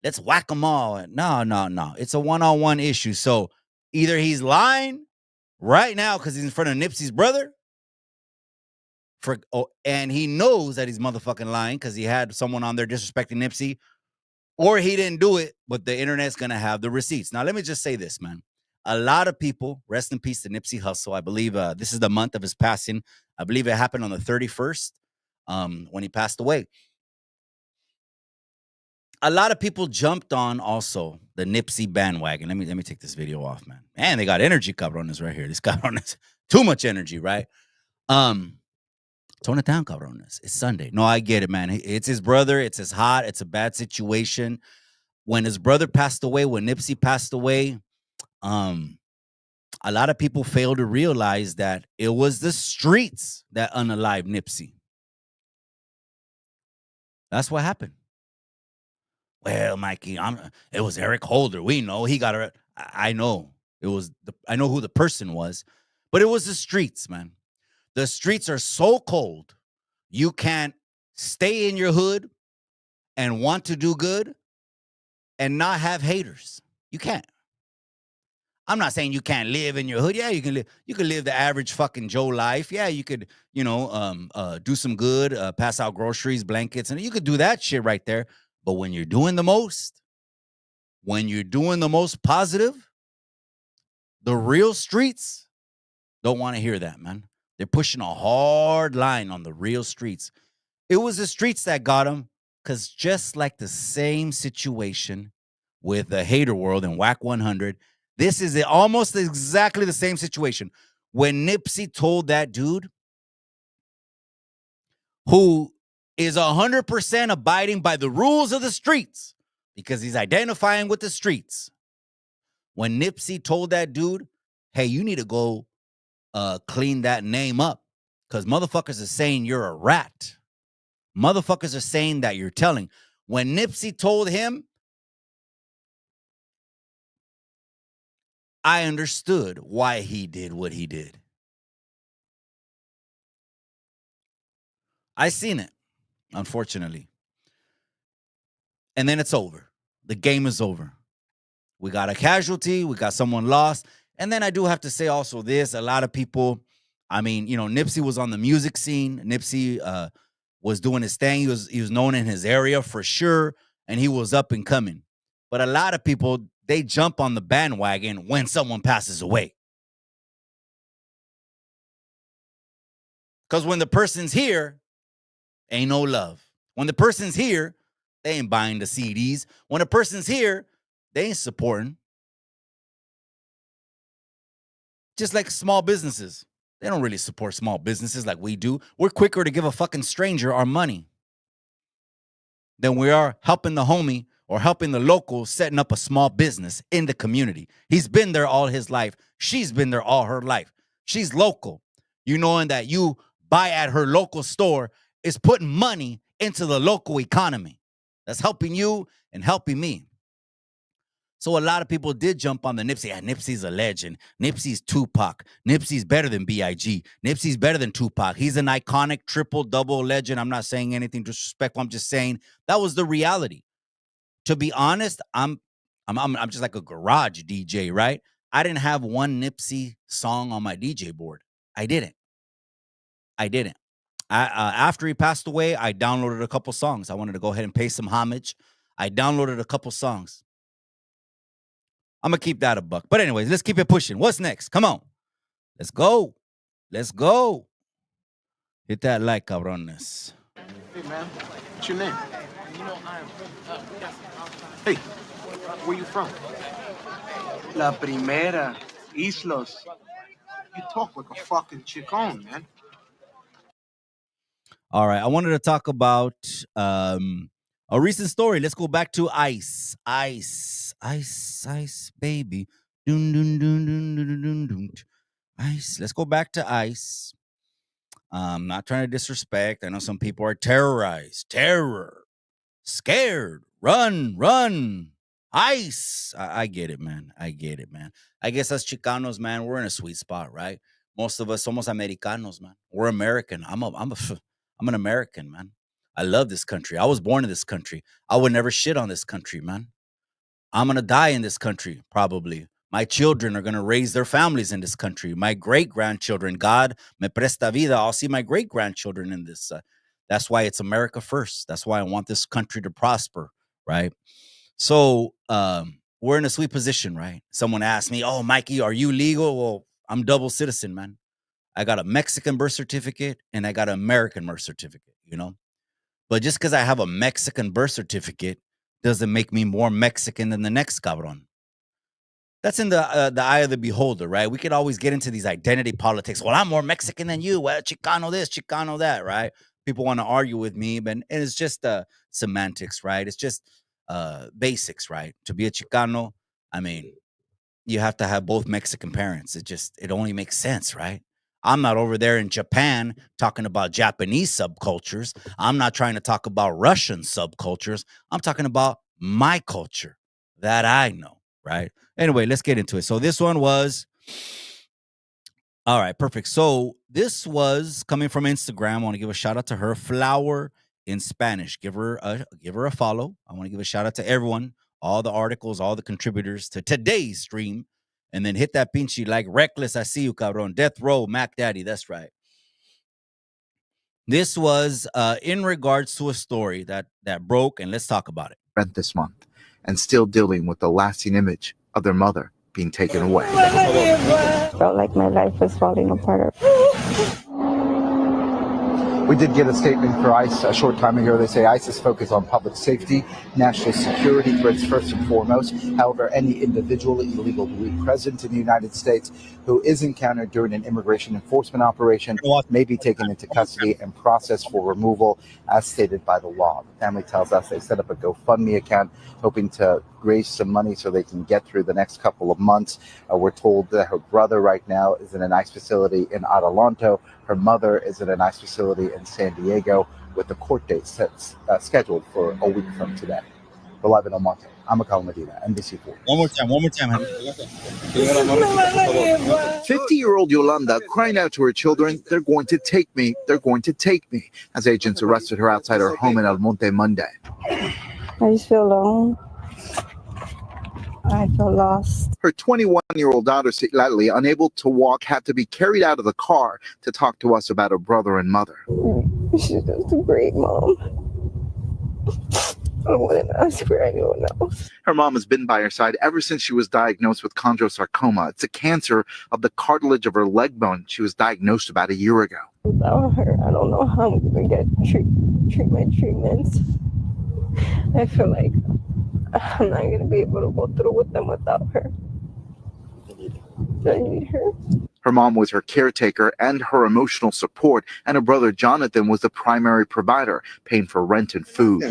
Let's whack them all. No. It's a one-on-one issue. So either he's lying right now because he's in front of Nipsey's brother, and he knows that he's motherfucking lying because he had someone on there disrespecting Nipsey, or he didn't do it, but the internet's going to have the receipts. Now, let me just say this, man. A lot of people, rest in peace to Nipsey Hussle. I believe this is the month of his passing. I believe it happened on the 31st when he passed away. A lot of people jumped on also the Nipsey bandwagon. Let me take this video off, man. Man, they got energy cabrones right here. This cabrones, too much energy, right? Tone it down, cabrones. It's Sunday. No, I get it, man. It's his brother. It's hot. It's a bad situation. When his brother passed away, when Nipsey passed away, a lot of people fail to realize that it was the streets that unalived Nipsey. That's what happened. Well, Mikey, it was Eric Holder. We know he got it. I know it was. I know who the person was, but it was the streets, man. The streets are so cold, you can't stay in your hood and want to do good and not have haters. You can't. I'm not saying you can't live in your hood. Yeah, you can live. You can live the average fucking Joe life. Yeah, you could, do some good, pass out groceries, blankets, and you could do that shit right there. But when you're doing the most positive, the real streets don't want to hear that, man. They're pushing a hard line on the real streets. It was the streets that got him, because just like the same situation with the Hater World and Whack 100, this is almost exactly the same situation. When Nipsey told that dude who is 100% abiding by the rules of the streets because he's identifying with the streets. When Nipsey told that dude, hey, you need to go clean that name up because motherfuckers are saying you're a rat. Motherfuckers are saying that you're telling. When Nipsey told him, I understood why he did what he did. I seen it, unfortunately. And then it's over. The game is over. We got a casualty. We got someone lost. And then I do have to say also this. A lot of people, I mean, you know, Nipsey was on the music scene. Nipsey was doing his thing. He was known in his area for sure. And he was up and coming. But a lot of people, they jump on the bandwagon when someone passes away. Because when the person's here, ain't no love. When the person's here, they ain't buying the CDs. When a person's here, they ain't supporting. Just like small businesses. They don't really support small businesses like we do. We're quicker to give a fucking stranger our money than we are helping the homie or helping the local setting up a small business in the community. He's been there all his life. She's been there all her life. She's local. You knowing that you buy at her local store is putting money into the local economy. That's helping you and helping me. So a lot of people did jump on the Nipsey. Yeah, Nipsey's a legend. Nipsey's Tupac. Nipsey's better than B.I.G. Nipsey's better than Tupac. He's an iconic triple-double legend. I'm not saying anything disrespectful. I'm just saying that was the reality. To be honest, I'm just like a garage DJ, right? I didn't have one Nipsey song on my DJ board. I didn't. After he passed away, I downloaded a couple songs. I wanted to go ahead and pay some homage. I downloaded a couple songs. I'm going to keep that a buck. But anyways, let's keep it pushing. What's next? Come on. Let's go. Let's go. Hit that like, cabrones. Hey, man. What's your name? Hey, where you from? La Primera, Islos. You talk like a fucking Chicano, man. All right. I wanted to talk about a recent story. Let's go back to ICE. ICE, baby. Dun, dun, dun, dun, dun, dun, dun. ICE. Let's go back to ICE. I'm not trying to disrespect. I know some people are terrorized. Terror. Scared. Run. ICE. I get it, man. I guess us Chicanos, man, we're in a sweet spot, right? Most of us somos Americanos, man. We're American. I'm an American, man. I love this country. I was born in this country. I would never shit on this country, man. I'm going to die in this country, probably. My children are going to raise their families in this country. My great-grandchildren, God me presta vida. I'll see my great-grandchildren in this. That's why it's America first. That's why I want this country to prosper, right? So we're in a sweet position, right? Someone asked me, oh, Mikey, are you legal? Well, I'm double citizen, man. I got a Mexican birth certificate and I got an American birth certificate, you know? But just because I have a Mexican birth certificate doesn't make me more Mexican than the next cabron. That's in the eye of the beholder, right? We could always get into these identity politics. Well, I'm more Mexican than you. Well, Chicano this, Chicano that, right? People want to argue with me, but it's just semantics, right? It's just basics, right? To be a Chicano, I mean, you have to have both Mexican parents. It only makes sense, right? I'm not over there in Japan talking about Japanese subcultures. I'm not trying to talk about Russian subcultures. I'm talking about my culture that I know, right? Anyway, let's get into it. So this one was, all right, perfect. So this was coming from Instagram. I want to give a shout out to her, Flower in Spanish. Give her a follow. I want to give a shout out to everyone, all the articles, all the contributors to today's stream. And then hit that pinchy like Reckless. I see you, cabron. Death Row, Mac Daddy. That's right. This was in regards to a story that broke, and let's talk about it. Rent this month, and still dealing with the lasting image of their mother being taken away. Felt like my life was falling apart. We did get a statement for ICE a short time ago. They say ICE is focused on public safety, national security threats first and foremost. However, any individual illegally present in the United States who is encountered during an immigration enforcement operation may be taken into custody and processed for removal as stated by the law. The family tells us they set up a GoFundMe account hoping to raise some money so they can get through the next couple of months. We're told that her brother right now is in an ICE facility in Adelanto. Her mother is in an ICE facility in San Diego with the court date scheduled for a week from today. We're live in El Monte. I'm Akal Medina, NBC4. One more time. 50-year-old Yolanda crying out to her children, "They're going to take me, they're going to take me," as agents arrested her outside her home in El Monte Monday. I just feel alone. I feel lost. Her 21-year-old daughter, Citlali, unable to walk, had to be carried out of the car to talk to us about her brother and mother. She's just a great mom. I wouldn't ask for anyone else. Her mom has been by her side ever since she was diagnosed with chondrosarcoma. It's a cancer of the cartilage of her leg bone. She was diagnosed about a year ago. Without her, I don't know how I'm going to get treatments. I feel like I'm not going to be able to go through with them without her. I need her. Her mom was her caretaker and her emotional support, and her brother Jonathan was the primary provider, paying for rent and food.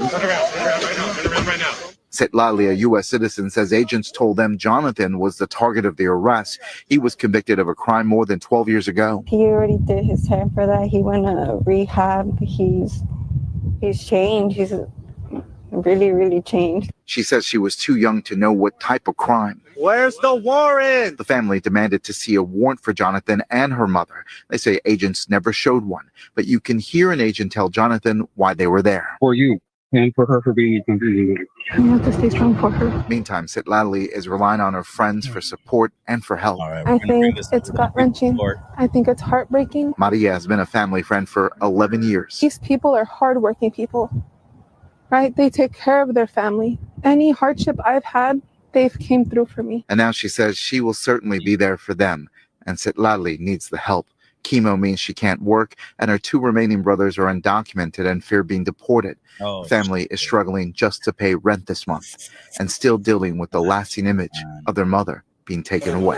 Citlali, a U.S. citizen, says agents told them Jonathan was the target of the arrest. He was convicted of a crime more than 12 years ago. He already did his time for that. He went to rehab. He's changed. He's really, really changed. She says she was too young to know what type of crime. Where's the warrant? The family demanded to see a warrant for Jonathan and her mother. They say agents never showed one, but you can hear an agent tell Jonathan why they were there. For you and for her for being convenient. You have to stay strong for her. Meantime, Citlali is relying on her friends for support and for help. Right, I think it's gut-wrenching. I think it's heartbreaking. Maria has been a family friend for 11 years. These people are hardworking people, right? They take care of their family. Any hardship I've had, they've came through for me. And now she says she will certainly be there for them. And Citlali needs the help. Chemo means she can't work, and her two remaining brothers are undocumented and fear being deported. Family is struggling just to pay rent this month and still dealing with the lasting image of their mother being taken away.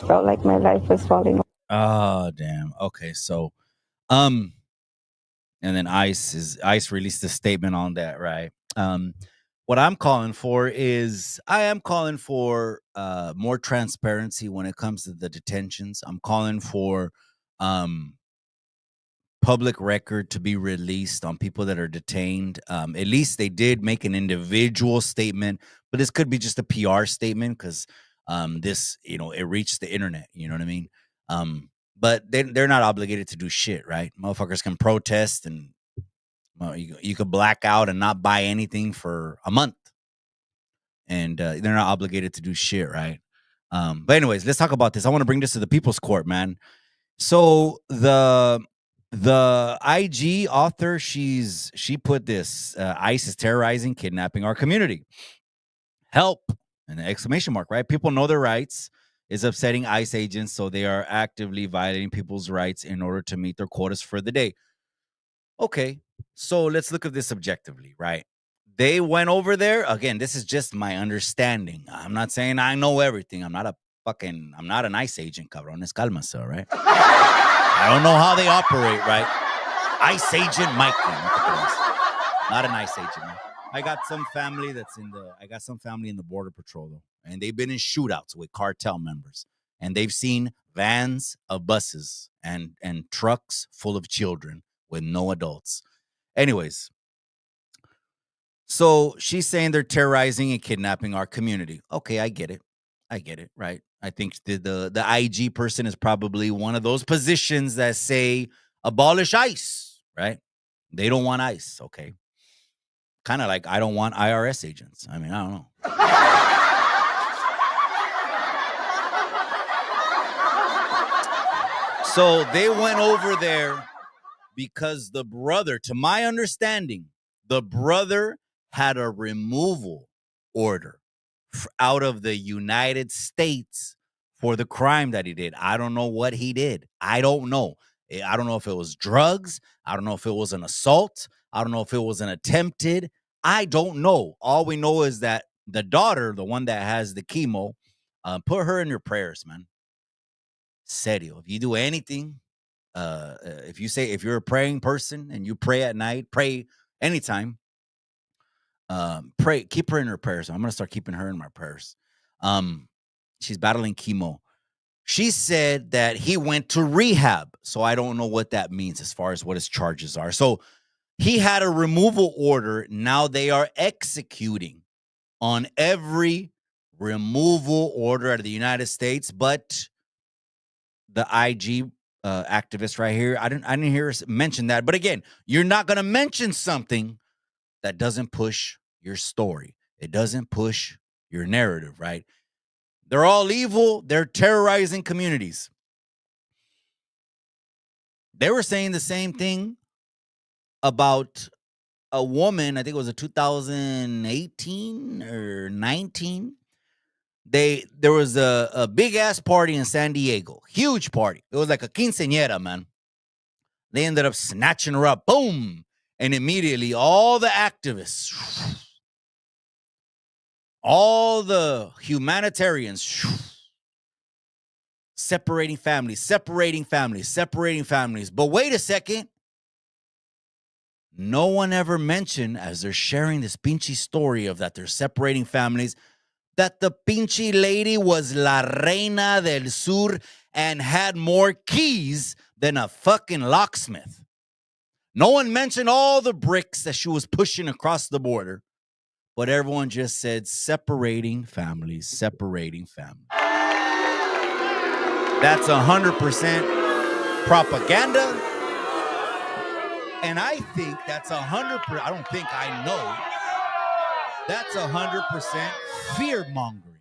Felt like my life was falling apart. Oh, damn. Okay, so, and then ICE released a statement on that, right? What I'm calling for is more transparency when it comes to the detentions. I'm calling for public record to be released on people that are detained. At least they did make an individual statement, but this could be just a PR statement because this, it reached the internet. You know what I mean? But they're not obligated to do shit, right? Motherfuckers can protest and you could black out and not buy anything for a month. And they're not obligated to do shit, right? But anyways, let's talk about this. I want to bring this to the People's Court, man. So the IG author, she put this, ICE is terrorizing, kidnapping our community. Help, and an exclamation mark, right? People know their rights is upsetting ICE agents, so they are actively violating people's rights in order to meet their quotas for the day. Okay, so let's look at this objectively, right? They went over there. Again, this is just my understanding. I'm not saying I know everything. I'm not an ICE agent, cabrones. Cálmase, right? I don't know how they operate, right? ICE agent Mike. Not an ICE agent, man. I got some family in the Border Patrol, though. And they've been in shootouts with cartel members. And they've seen vans of buses and trucks full of children with no adults. Anyways, so she's saying they're terrorizing and kidnapping our community. Okay, I get it, right? I think the IG person is probably one of those positions that say abolish ICE, right? They don't want ICE, okay? Kind of like I don't want IRS agents. I mean, I don't know. So they went over there because the brother, to my understanding, the brother had a removal order out of the United States for the crime that he did. I don't know what he did. I don't know. I don't know if it was drugs. I don't know if it was an assault. I don't know if it was an attempted. I don't know. All we know is that the daughter, the one that has the chemo, put her in your prayers, man. Serio. If you do anything, if you're a praying person and you pray at night, pray anytime, pray, keep her in her prayers. I'm going to start keeping her in my prayers. She's battling chemo. She said that he went to rehab. So I don't know what that means as far as what his charges are. So he had a removal order. Now they are executing on every removal order out of the United States. But the IG activist right here, I didn't hear us mention that. But again, you're not going to mention something that doesn't push your story. It doesn't push your narrative, right? They're all evil. They're terrorizing communities. They were saying the same thing about a woman, I think it was a 2018 or 19. There was a big ass party in San Diego. Huge party. It was like a quinceañera, man. They ended up snatching her up. Boom. And immediately all the activists, all the humanitarians, separating families. But wait a second. No one ever mentioned, as they're sharing this pinchy story of that they're separating families, that the pinchy lady was la reina del sur and had more keys than a fucking locksmith. No one mentioned all the bricks that she was pushing across the border, but everyone just said separating families. That's 100% propaganda. And I think that's 100%, I don't think, I know, that's 100% fear-mongering.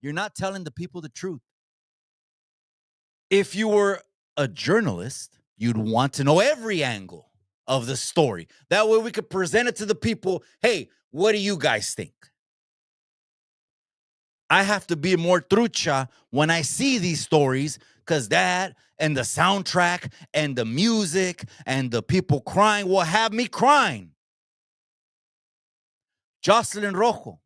You're not telling the people the truth. If you were a journalist, you'd want to know every angle of the story. That way we could present it to the people. Hey, what do you guys think? I have to be more trucha when I see these stories, because that and the soundtrack and the music and the people crying will have me crying. Jocelynn Rojo.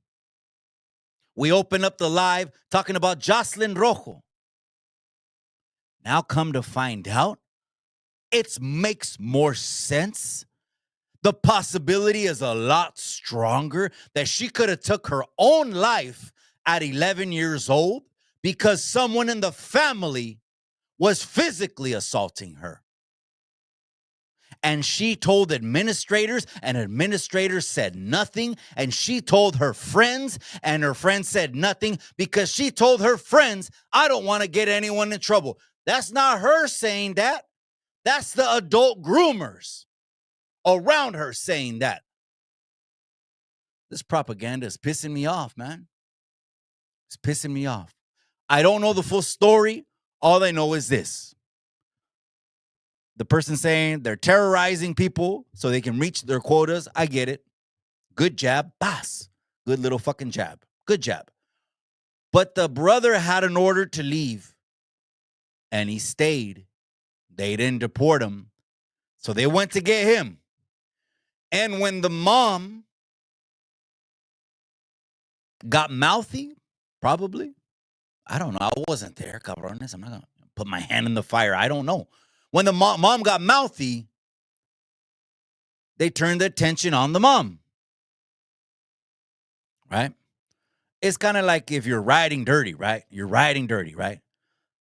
We open up the live talking about Jocelynn Rojo. Now come to find out, it makes more sense. The possibility is a lot stronger that she could have took her own life at 11 years old because someone in the family was physically assaulting her. And she told administrators, and administrators said nothing. And she told her friends, and her friends said nothing because she told her friends, I don't want to get anyone in trouble. That's not her saying that. That's the adult groomers around her saying that. This propaganda is pissing me off, man. It's pissing me off. I don't know the full story. All I know is this. The person saying they're terrorizing people so they can reach their quotas. I get it. Good jab. Boss. Good little fucking jab. Good jab. But the brother had an order to leave. And he stayed. They didn't deport him. So they went to get him. And when the mom got mouthy, probably, I don't know. I wasn't there, cabrones. I'm not going to put my hand in the fire. I don't know. When the mom got mouthy, they turned the attention on the mom. Right? It's kind of like if you're riding dirty, right? You're riding dirty, right?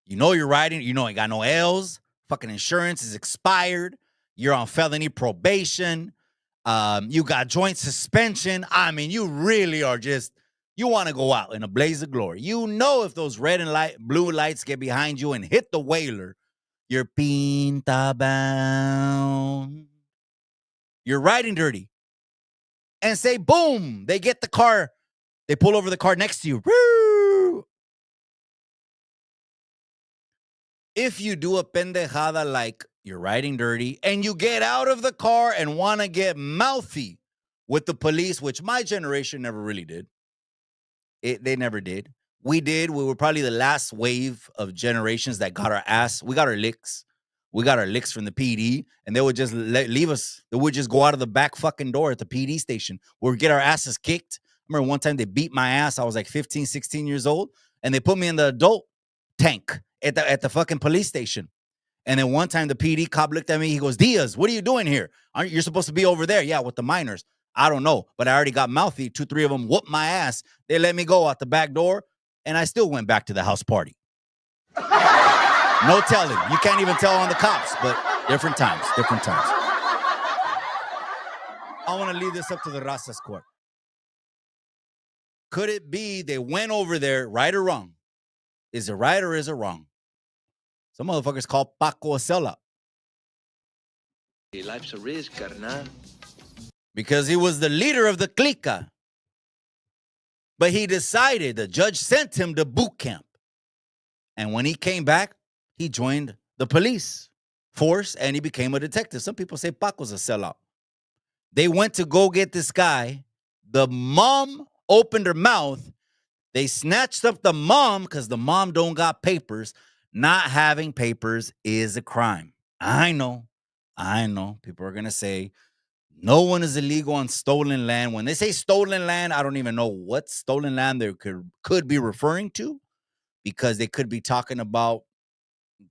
You know you're riding. You know you got no L's. Fucking insurance is expired. You're on felony probation. You got joint suspension. I mean, you really are just, you want to go out in a blaze of glory. You know if those red and blue lights get behind you and hit the whaler, you're pinta bound. You're riding dirty. And say, boom, they get the car. They pull over the car next to you. Woo! If you do a pendejada like you're riding dirty and you get out of the car and want to get mouthy with the police, which my generation never really did. They never did. We were probably the last wave of generations that got our ass. We got our licks. We got our licks from the PD, and they would just leave us. They would just go out of the back fucking door at the PD station. We would get our asses kicked. I remember one time they beat my ass. I was like 15, 16 years old, and they put me in the adult tank at the fucking police station. And then one time the PD cop looked at me. He goes, Diaz, what are you doing here? You're supposed to be over there. Yeah, with the minors. I don't know, but I already got mouthy. 2, 3 of them whooped my ass. They let me go out the back door, and I still went back to the house party. No telling. You can't even tell on the cops, but different times. I want to leave this up to the Razas court. Could it be they went over there, right or wrong? Is it right or is it wrong? Some motherfuckers call Paco a sellout. Life's a risk, carnal. Because he was the leader of the clica. But he decided, the judge sent him to boot camp. And when he came back, he joined the police force and he became a detective. Some people say Paco's a sellout. They went to go get this guy. The mom opened her mouth. They snatched up the mom because the mom don't got papers. Not having papers is a crime. I know. People are going to say, no one is illegal on stolen land. When they say stolen land, I don't even know what stolen land they could be referring to, because they could be talking about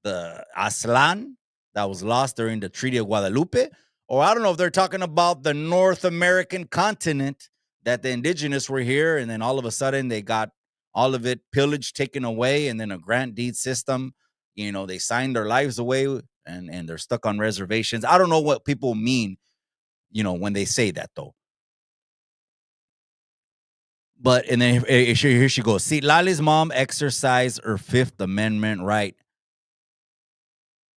the Aztlán that was lost during the Treaty of Guadalupe, or I don't know if they're talking about the North American continent that the indigenous were here, and then all of a sudden they got all of it pillaged, taken away, and then a grant deed system, they signed their lives away, and they're stuck on reservations. I don't know what people mean, when they say that, though. But, and then here she goes. See, Lali's mom exercised her Fifth Amendment right,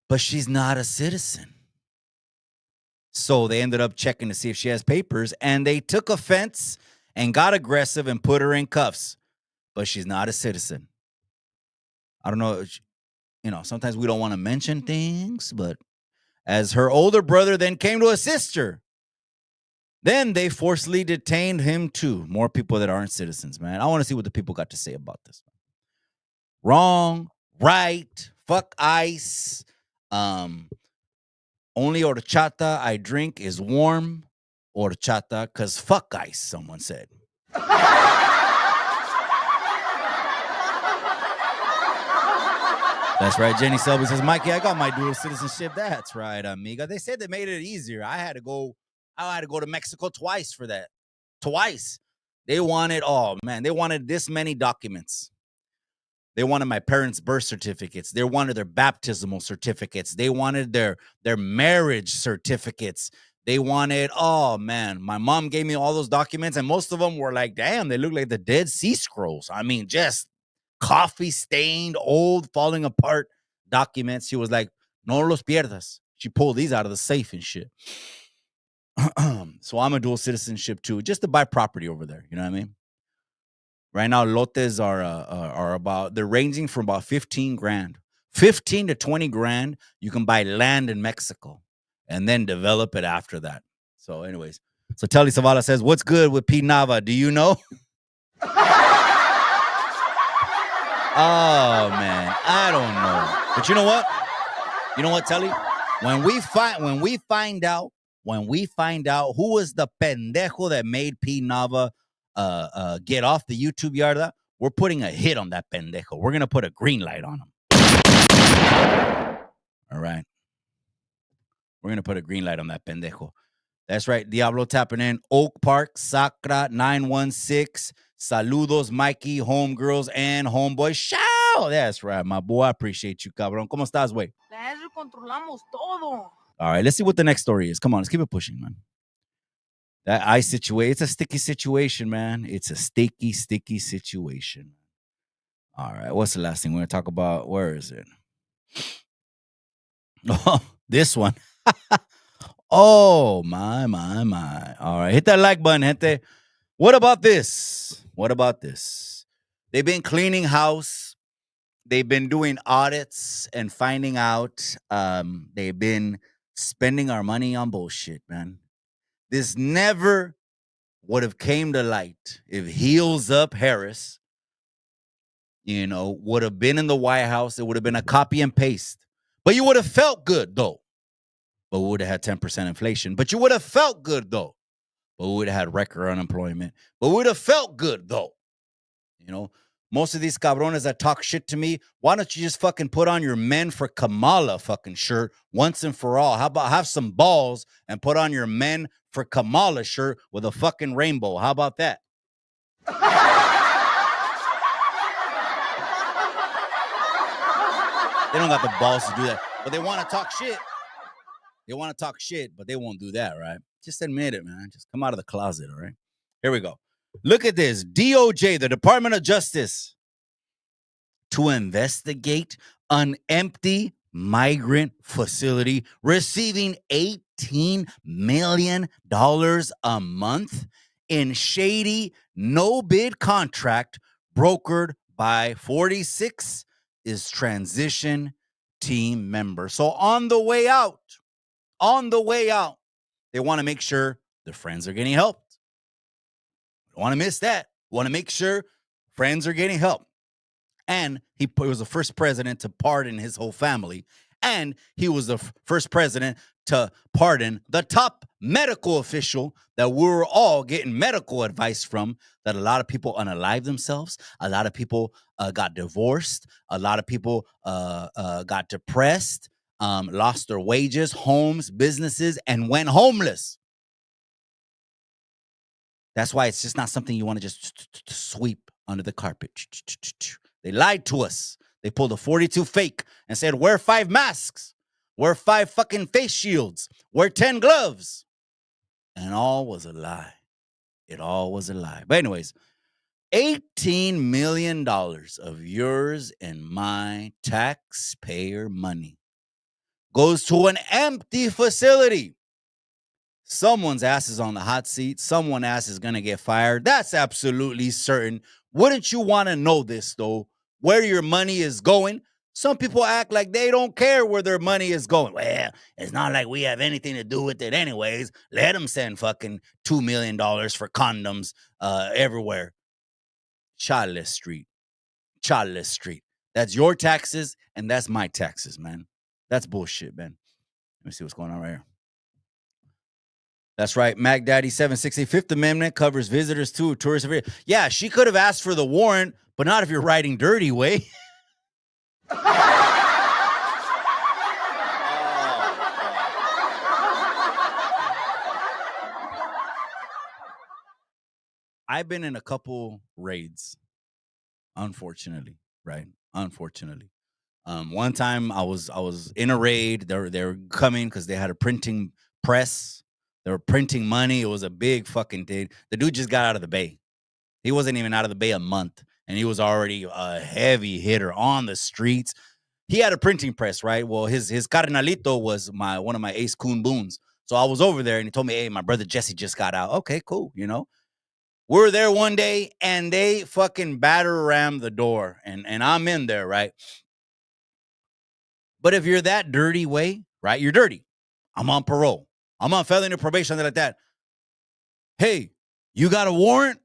but she's not a citizen. So they ended up checking to see if she has papers, and they took offense and got aggressive and put her in cuffs. But she's not a citizen. I don't know. Sometimes we don't want to mention things, but as her older brother then came to assist her, then they forcibly detained him too. More people that aren't citizens, man. I want to see what the people got to say about this. Wrong, right, fuck ICE. Only horchata I drink is warm horchata because fuck ICE, someone said. That's right. Jenny Selby says, Mikey, I got my dual citizenship. That's right, amiga. They said they made it easier. I had to go to Mexico twice for that. Twice. They wanted this many documents. They wanted my parents' birth certificates. They wanted their baptismal certificates. They wanted their marriage certificates. They wanted, my mom gave me all those documents, and most of them were like, damn, they look like the Dead Sea Scrolls. I mean, just coffee stained, old, falling apart documents. She was like, no los pierdas. She pulled these out of the safe and shit. So I'm a dual citizenship too, just to buy property over there. You know what I mean? Right now, lotes are they're ranging from about 15 grand, 15 to 20 grand. You can buy land in Mexico and then develop it after that. So anyways, so Telly Zavala says, what's good with P. Nava? Do you know? Oh man, I don't know. But you know what? You know what, Telly? When we find out who was the pendejo that made P. Nava get off the YouTube yarda, we're putting a hit on that pendejo. We're gonna put a green light on him. All right. We're gonna put a green light on that pendejo. That's right. Diablo tapping in. Oak Park, Sacra 916. Saludos, Mikey, homegirls, and homeboys. Shout! That's right, my boy. I appreciate you, cabrón. ¿Cómo estás, güey? Controlamos todo. All right, let's see what the next story is. Come on, let's keep it pushing, man. That ICE situation, it's a sticky situation, man. It's a sticky situation. All right, what's the last thing we're going to talk about? Where is it? Oh, this one. Oh, my. All right, hit that like button, gente. What about this? They've been cleaning house. They've been doing audits and finding out. They've been spending our money on bullshit, man. This never would have came to light if Heels Up Harris would have been in the White House. It would have been a copy and paste. But you would have felt good, though. But we would have had 10% inflation. But you would have felt good, though. But we would have had record unemployment. But we would have felt good, though. Most of these cabrones that talk shit to me, why don't you just fucking put on your Men for Kamala fucking shirt once and for all? How about have some balls and put on your Men for Kamala shirt with a fucking rainbow? How about that? They don't got the balls to do that, but they want to talk shit. They want to talk shit, but they won't do that, right? Just admit it, man. Just come out of the closet, all right? Here we go. Look at this. DOJ, the Department of Justice, to investigate an empty migrant facility receiving $18 million a month in shady no-bid contract brokered by 46 is transition team members. So on the way out, they want to make sure their friends are getting helped. Don't want to miss that. Want to make sure friends are getting help. And he was the first president to pardon his whole family. And he was the first president to pardon the top medical official that we were all getting medical advice from, that a lot of people unalived themselves. A lot of people got divorced. A lot of people got depressed, lost their wages, homes, businesses, and went homeless. That's why it's just not something you want to just sweep under the carpet. They lied to us. They pulled a 42 fake and said, wear 5 masks, wear 5 fucking face shields, wear 10 gloves. And all was a lie. It all was a lie. But anyways, $18 million of yours and my taxpayer money goes to an empty facility. Someone's ass is on the hot seat. Someone's ass is going to get fired. That's absolutely certain. Wouldn't you want to know this, though? Where your money is going? Some people act like they don't care where their money is going. Well, it's not like we have anything to do with it anyways. Let them send fucking $2 million for condoms everywhere. Chale Street. That's your taxes, and that's my taxes, man. That's bullshit, man. Let me see what's going on right here. That's right. Mac Daddy 760. Fifth Amendment covers visitors too. Tourists. Yeah, she could have asked for the warrant, but not if you're riding dirty, way. I've been in a couple raids, unfortunately, right? Unfortunately. One time I was in a raid. They were coming because they had a printing press. They were printing money. It was a big fucking thing. The dude just got out of the bay. He wasn't even out of the bay a month, and he was already a heavy hitter on the streets. He had a printing press, right? Well, his carnalito was one of my ace coon boons. So I was over there, and he told me, hey, my brother Jesse just got out. Okay, cool, We were there one day, and they fucking batter rammed the door, and I'm in there, right? But if you're that dirty way, right, you're dirty. I'm on parole. I'm on felony probation, something like that. Hey, you got a warrant?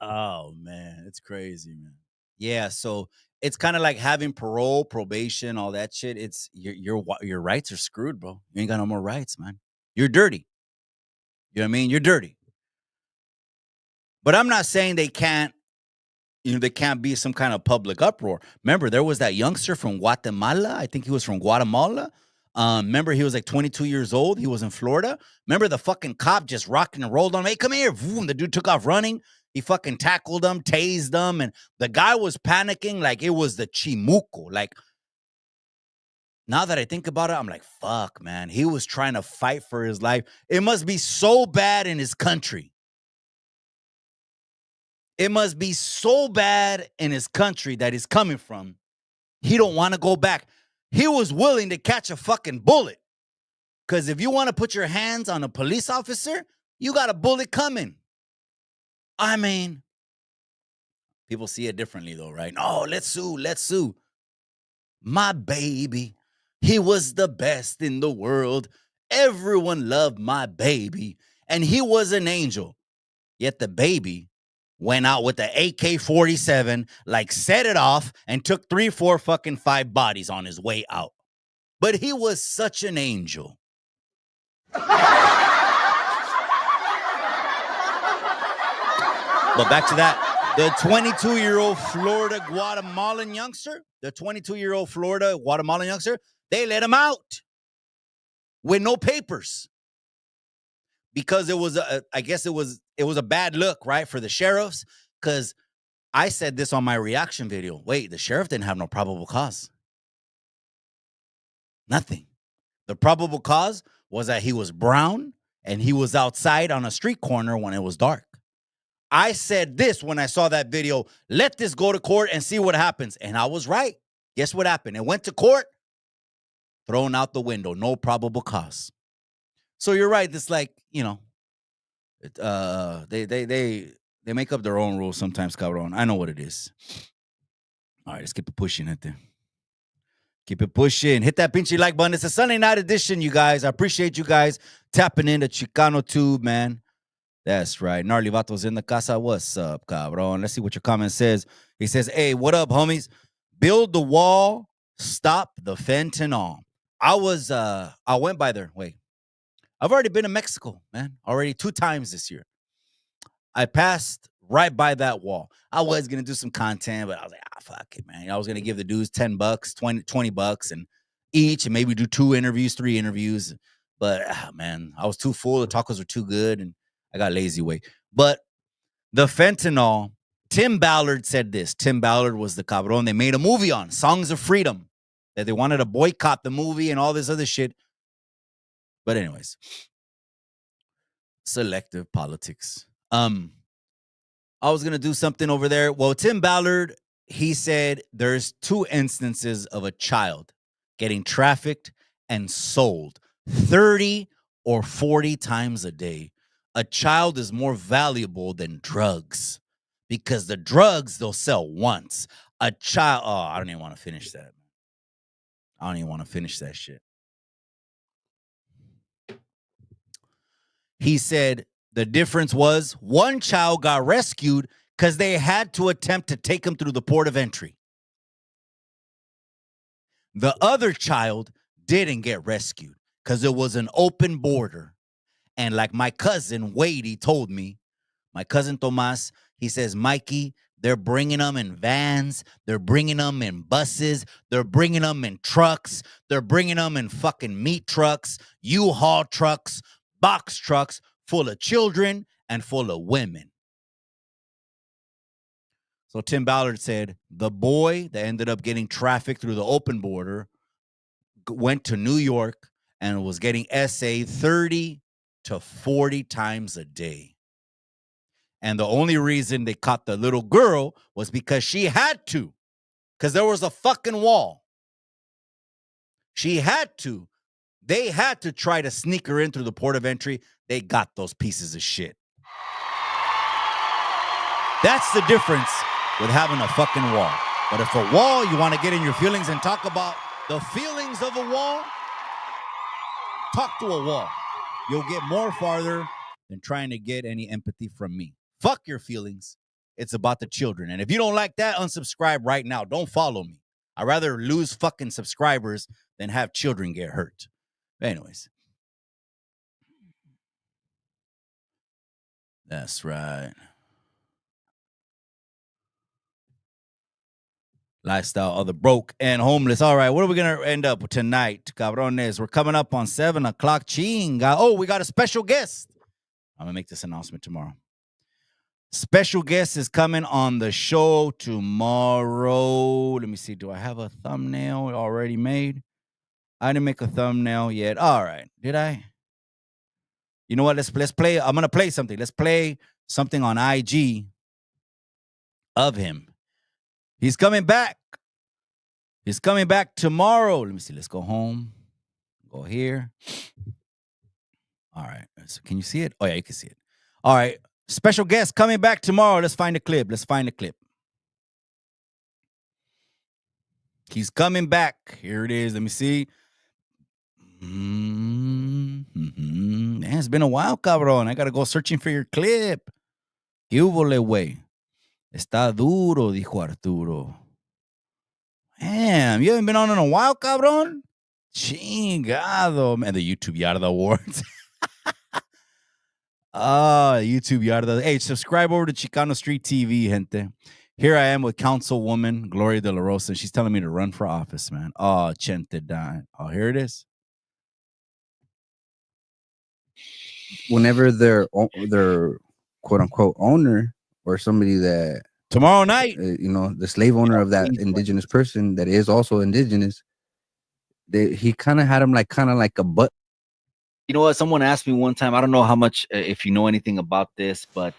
Oh, man, it's crazy, man. Yeah, so it's kind of like having parole, probation, all that shit. It's your rights are screwed, bro. You ain't got no more rights, man. You're dirty. You know what I mean? You're dirty. But I'm not saying they can't be some kind of public uproar. Remember, there was that youngster from Guatemala. I think he was from Guatemala. Remember, he was like 22 years old. He was in Florida. Remember, the fucking cop just rocked and rolled on him. Hey, come here. Boom, the dude took off running. He fucking tackled him, tased him. And the guy was panicking like it was the Chimuco. Like, now that I think about it, I'm like, fuck, man. He was trying to fight for his life. It must be so bad in his country. It must be so bad in his country that he's coming from. He don't want to go back. He was willing to catch a fucking bullet. Because if you want to put your hands on a police officer, you got a bullet coming. I mean, people see it differently though, right? No, let's sue. My baby. He was the best in the world. Everyone loved my baby. And he was an angel. Yet the baby went out with the AK-47, like set it off and took 3, 4, fucking 5 bodies on his way out. But he was such an angel. But back to that. The 22-year-old Florida Guatemalan youngster, they let him out with no papers because it was, I guess it was a bad look, right, for the sheriffs, because I said this on my reaction video. Wait, the sheriff didn't have no probable cause. Nothing. The probable cause was that he was brown and he was outside on a street corner when it was dark. I said this when I saw that video, let this go to court and see what happens. And I was right. Guess what happened? It went to court, thrown out the window, no probable cause. So you're right. It's like, you know, they make up their own rules sometimes, cabron. I know what it is. All right, let's keep it pushing it there. Keep it pushing. Hit that pinchy like button. It's a Sunday night edition, you guys. I appreciate you guys tapping into Chicano Tube, man. That's right. Gnarly Vato's in the casa. What's up, cabron? Let's see what your comment says. He says, hey, what up, homies? Build the wall. Stop the fentanyl. I went by there. Wait. I've already been to Mexico, man. Already 2 times this year. I passed right by that wall. I was going to do some content, but I was like, fuck it, man. I was going to give the dudes $10, $20 and each, and maybe do 2 interviews, 3 interviews. But, man, I was too full. The tacos were too good, and I got lazy way. But the fentanyl, Tim Ballard said this. Tim Ballard was the cabron they made a movie on, Songs of Freedom, that they wanted to boycott the movie and all this other shit. But anyways, selective politics. I was going to do something over there. Well, Tim Ballard, he said there's 2 instances of a child getting trafficked and sold 30 or 40 times a day. A child is more valuable than drugs because the drugs they'll sell once. A child, I don't even want to finish that. I don't even want to finish that shit. He said the difference was one child got rescued because they had to attempt to take him through the port of entry. The other child didn't get rescued because it was an open border. And like my cousin Wadey told me, my cousin Tomas, he says, Mikey, they're bringing them in vans. They're bringing them in buses. They're bringing them in trucks. They're bringing them in fucking meat trucks, U-Haul trucks, box trucks full of children and full of women. So Tim Ballard said the boy that ended up getting trafficked through the open border went to New York and was getting SA 30 to 40 times a day. And the only reason they caught the little girl was because she had to, because there was a fucking wall. She had to. They had to try to sneak her in through the port of entry. They got those pieces of shit. That's the difference with having a fucking wall. But if a wall, you want to get in your feelings and talk about the feelings of a wall, talk to a wall. You'll get more farther than trying to get any empathy from me. Fuck your feelings. It's about the children. And if you don't like that, unsubscribe right now. Don't follow me. I'd rather lose fucking subscribers than have children get hurt. Anyways. That's right. Lifestyle of the broke and homeless. All right, what are we going to end up with tonight, cabrones? We're coming up on 7 o'clock. Chinga. Oh, we got a special guest. I'm going to make this announcement tomorrow. Special guest is coming on the show tomorrow. Let me see. Do I have a thumbnail already made? I didn't make a thumbnail yet. All right. Did I? You know what? Let's play. I'm going to play something. Let's play something on IG of him. He's coming back. He's coming back tomorrow. Let me see. Let's go home. Go here. All right. So can you see it? Oh, yeah, you can see it. All right. Special guest coming back tomorrow. Let's find a clip. He's coming back. Here it is. Let me see. Man, it's been a while, cabrón. I got to go searching for your clip. ¿Qué hubo, le, güey? Está duro, dijo Arturo. Damn, you haven't been on in a while, cabrón? Chingado, man. The YouTube Yarda Awards. YouTube Yarda. Hey, subscribe over to Chicano Street TV, gente. Here I am with Councilwoman Gloria De La Rosa. She's telling me to run for office, man. Oh, Chente dying. Oh, here it is. Whenever their quote unquote owner or somebody that tomorrow night, the slave owner of that indigenous person that is also indigenous, he kind of had him like a butt. You know what? Someone asked me one time, I don't know how much, if you know anything about this, but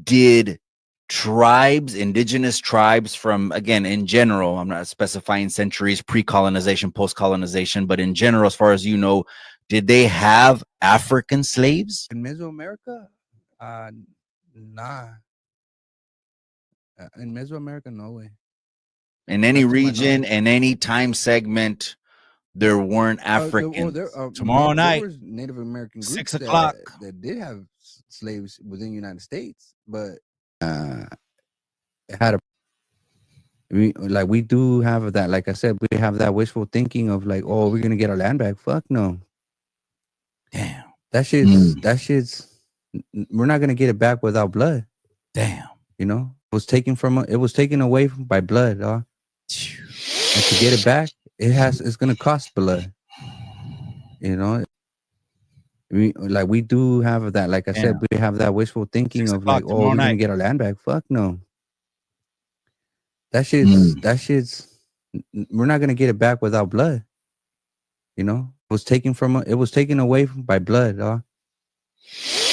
did indigenous tribes from, again, in general, I'm not specifying centuries, pre-colonization, post-colonization, but in general, as far as you know, did they have African slaves? In Mesoamerica? Nah. In Mesoamerica, no way. In any region, in any time segment, there weren't Africans. Tomorrow night, there was Native American groups 6 o'clock that did have slaves within the United States, but it had we do have that. Like I said, we have that wishful thinking of like, oh, we're gonna get our land back. Fuck no. Damn. That shit's. We're not gonna get it back without blood. Damn. It was taken away by blood, dog. And to get it back, it's gonna cost blood. We do have that. Like I said, we have that wishful thinking of like, oh, we're gonna get our land back. Fuck no. That shit's. We're not gonna get it back without blood. It was taken away by blood, dog.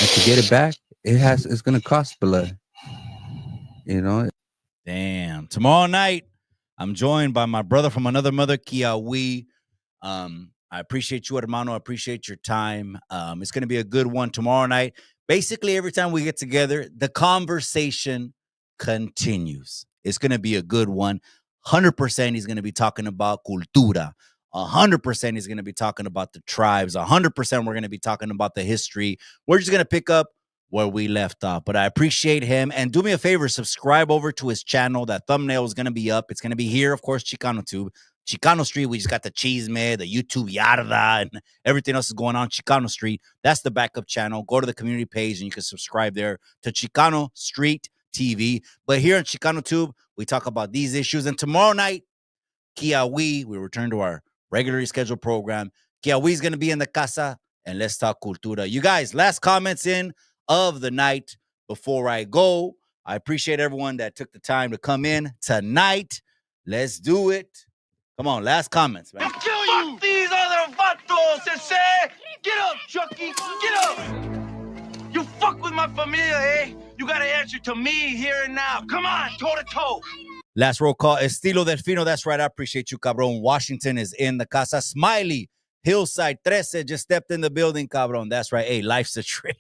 And to get it back, it's gonna cost blood. Damn. Tomorrow night, I'm joined by my brother from another mother, Kiawi. I appreciate you, hermano. I appreciate your time. It's going to be a good one tomorrow night. Basically, every time we get together, the conversation continues. It's going to be a good one. 100% he's going to be talking about cultura. 100% he's going to be talking about the tribes. 100% we're going to be talking about the history. We're just going to pick up where we left off. But I appreciate him. And do me a favor, subscribe over to his channel. That thumbnail is going to be up. It's going to be here, of course, Chicano Tube. Chicano Street, we just got the Chisme, the YouTube Yarda, and everything else is going on. Chicano Street, that's the backup channel. Go to the community page and you can subscribe there to Chicano Street TV. But here on Chicano Tube, we talk about these issues. And tomorrow night, Kiawi, we return to our regularly scheduled program. Kiawi's going to be in the casa, and let's talk cultura. You guys, last comments in of the night before I go. I appreciate everyone that took the time to come in tonight. Let's do it. Come on, last comments, man. I'll kill you! Fuck these other vatos, Sensei! Get up, Chucky! Get up! You fuck with my familia, eh? You gotta answer to me here and now. Come on, toe to toe. Last roll call, Estilo Delfino. That's right. I appreciate you, cabron. Washington is in the casa. Smiley, Hillside 13 just stepped in the building, cabron. That's right. Hey, life's a trip.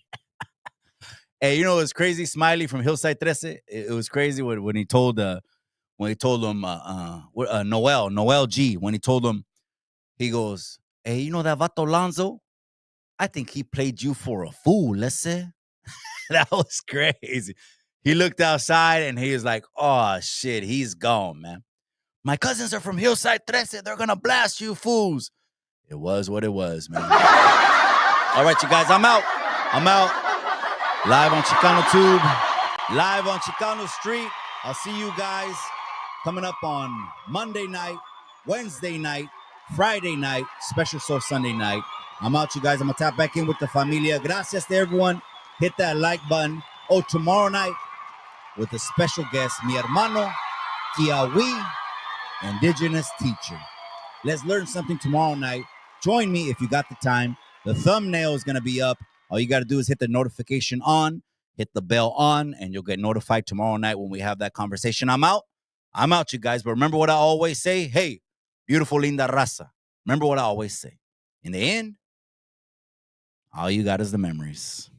Hey, it was crazy. Smiley from Hillside 13. It was crazy when he told him Noel G, when he told him, he goes, hey, that Vato Lonzo? I think he played you for a fool, let's say. That was crazy. He looked outside and he was like, oh, shit, he's gone, man. My cousins are from Hillside 13. They're going to blast you fools. It was what it was, man. All right, you guys, I'm out. Live on Chicano Tube. Live on Chicano Street. I'll see you guys coming up on Monday night, Wednesday night, Friday night, special show Sunday night. I'm out, you guys. I'm going to tap back in with the familia. Gracias to everyone. Hit that like button. Oh, tomorrow night, with a special guest, mi hermano, Kiawi, indigenous teacher. Let's learn something tomorrow night. Join me if you got the time. The thumbnail is going to be up. All you got to do is hit the notification on, hit the bell on, and you'll get notified tomorrow night when we have that conversation. I'm out, you guys. But remember what I always say. Hey, beautiful linda raza. Remember what I always say. In the end, all you got is the memories.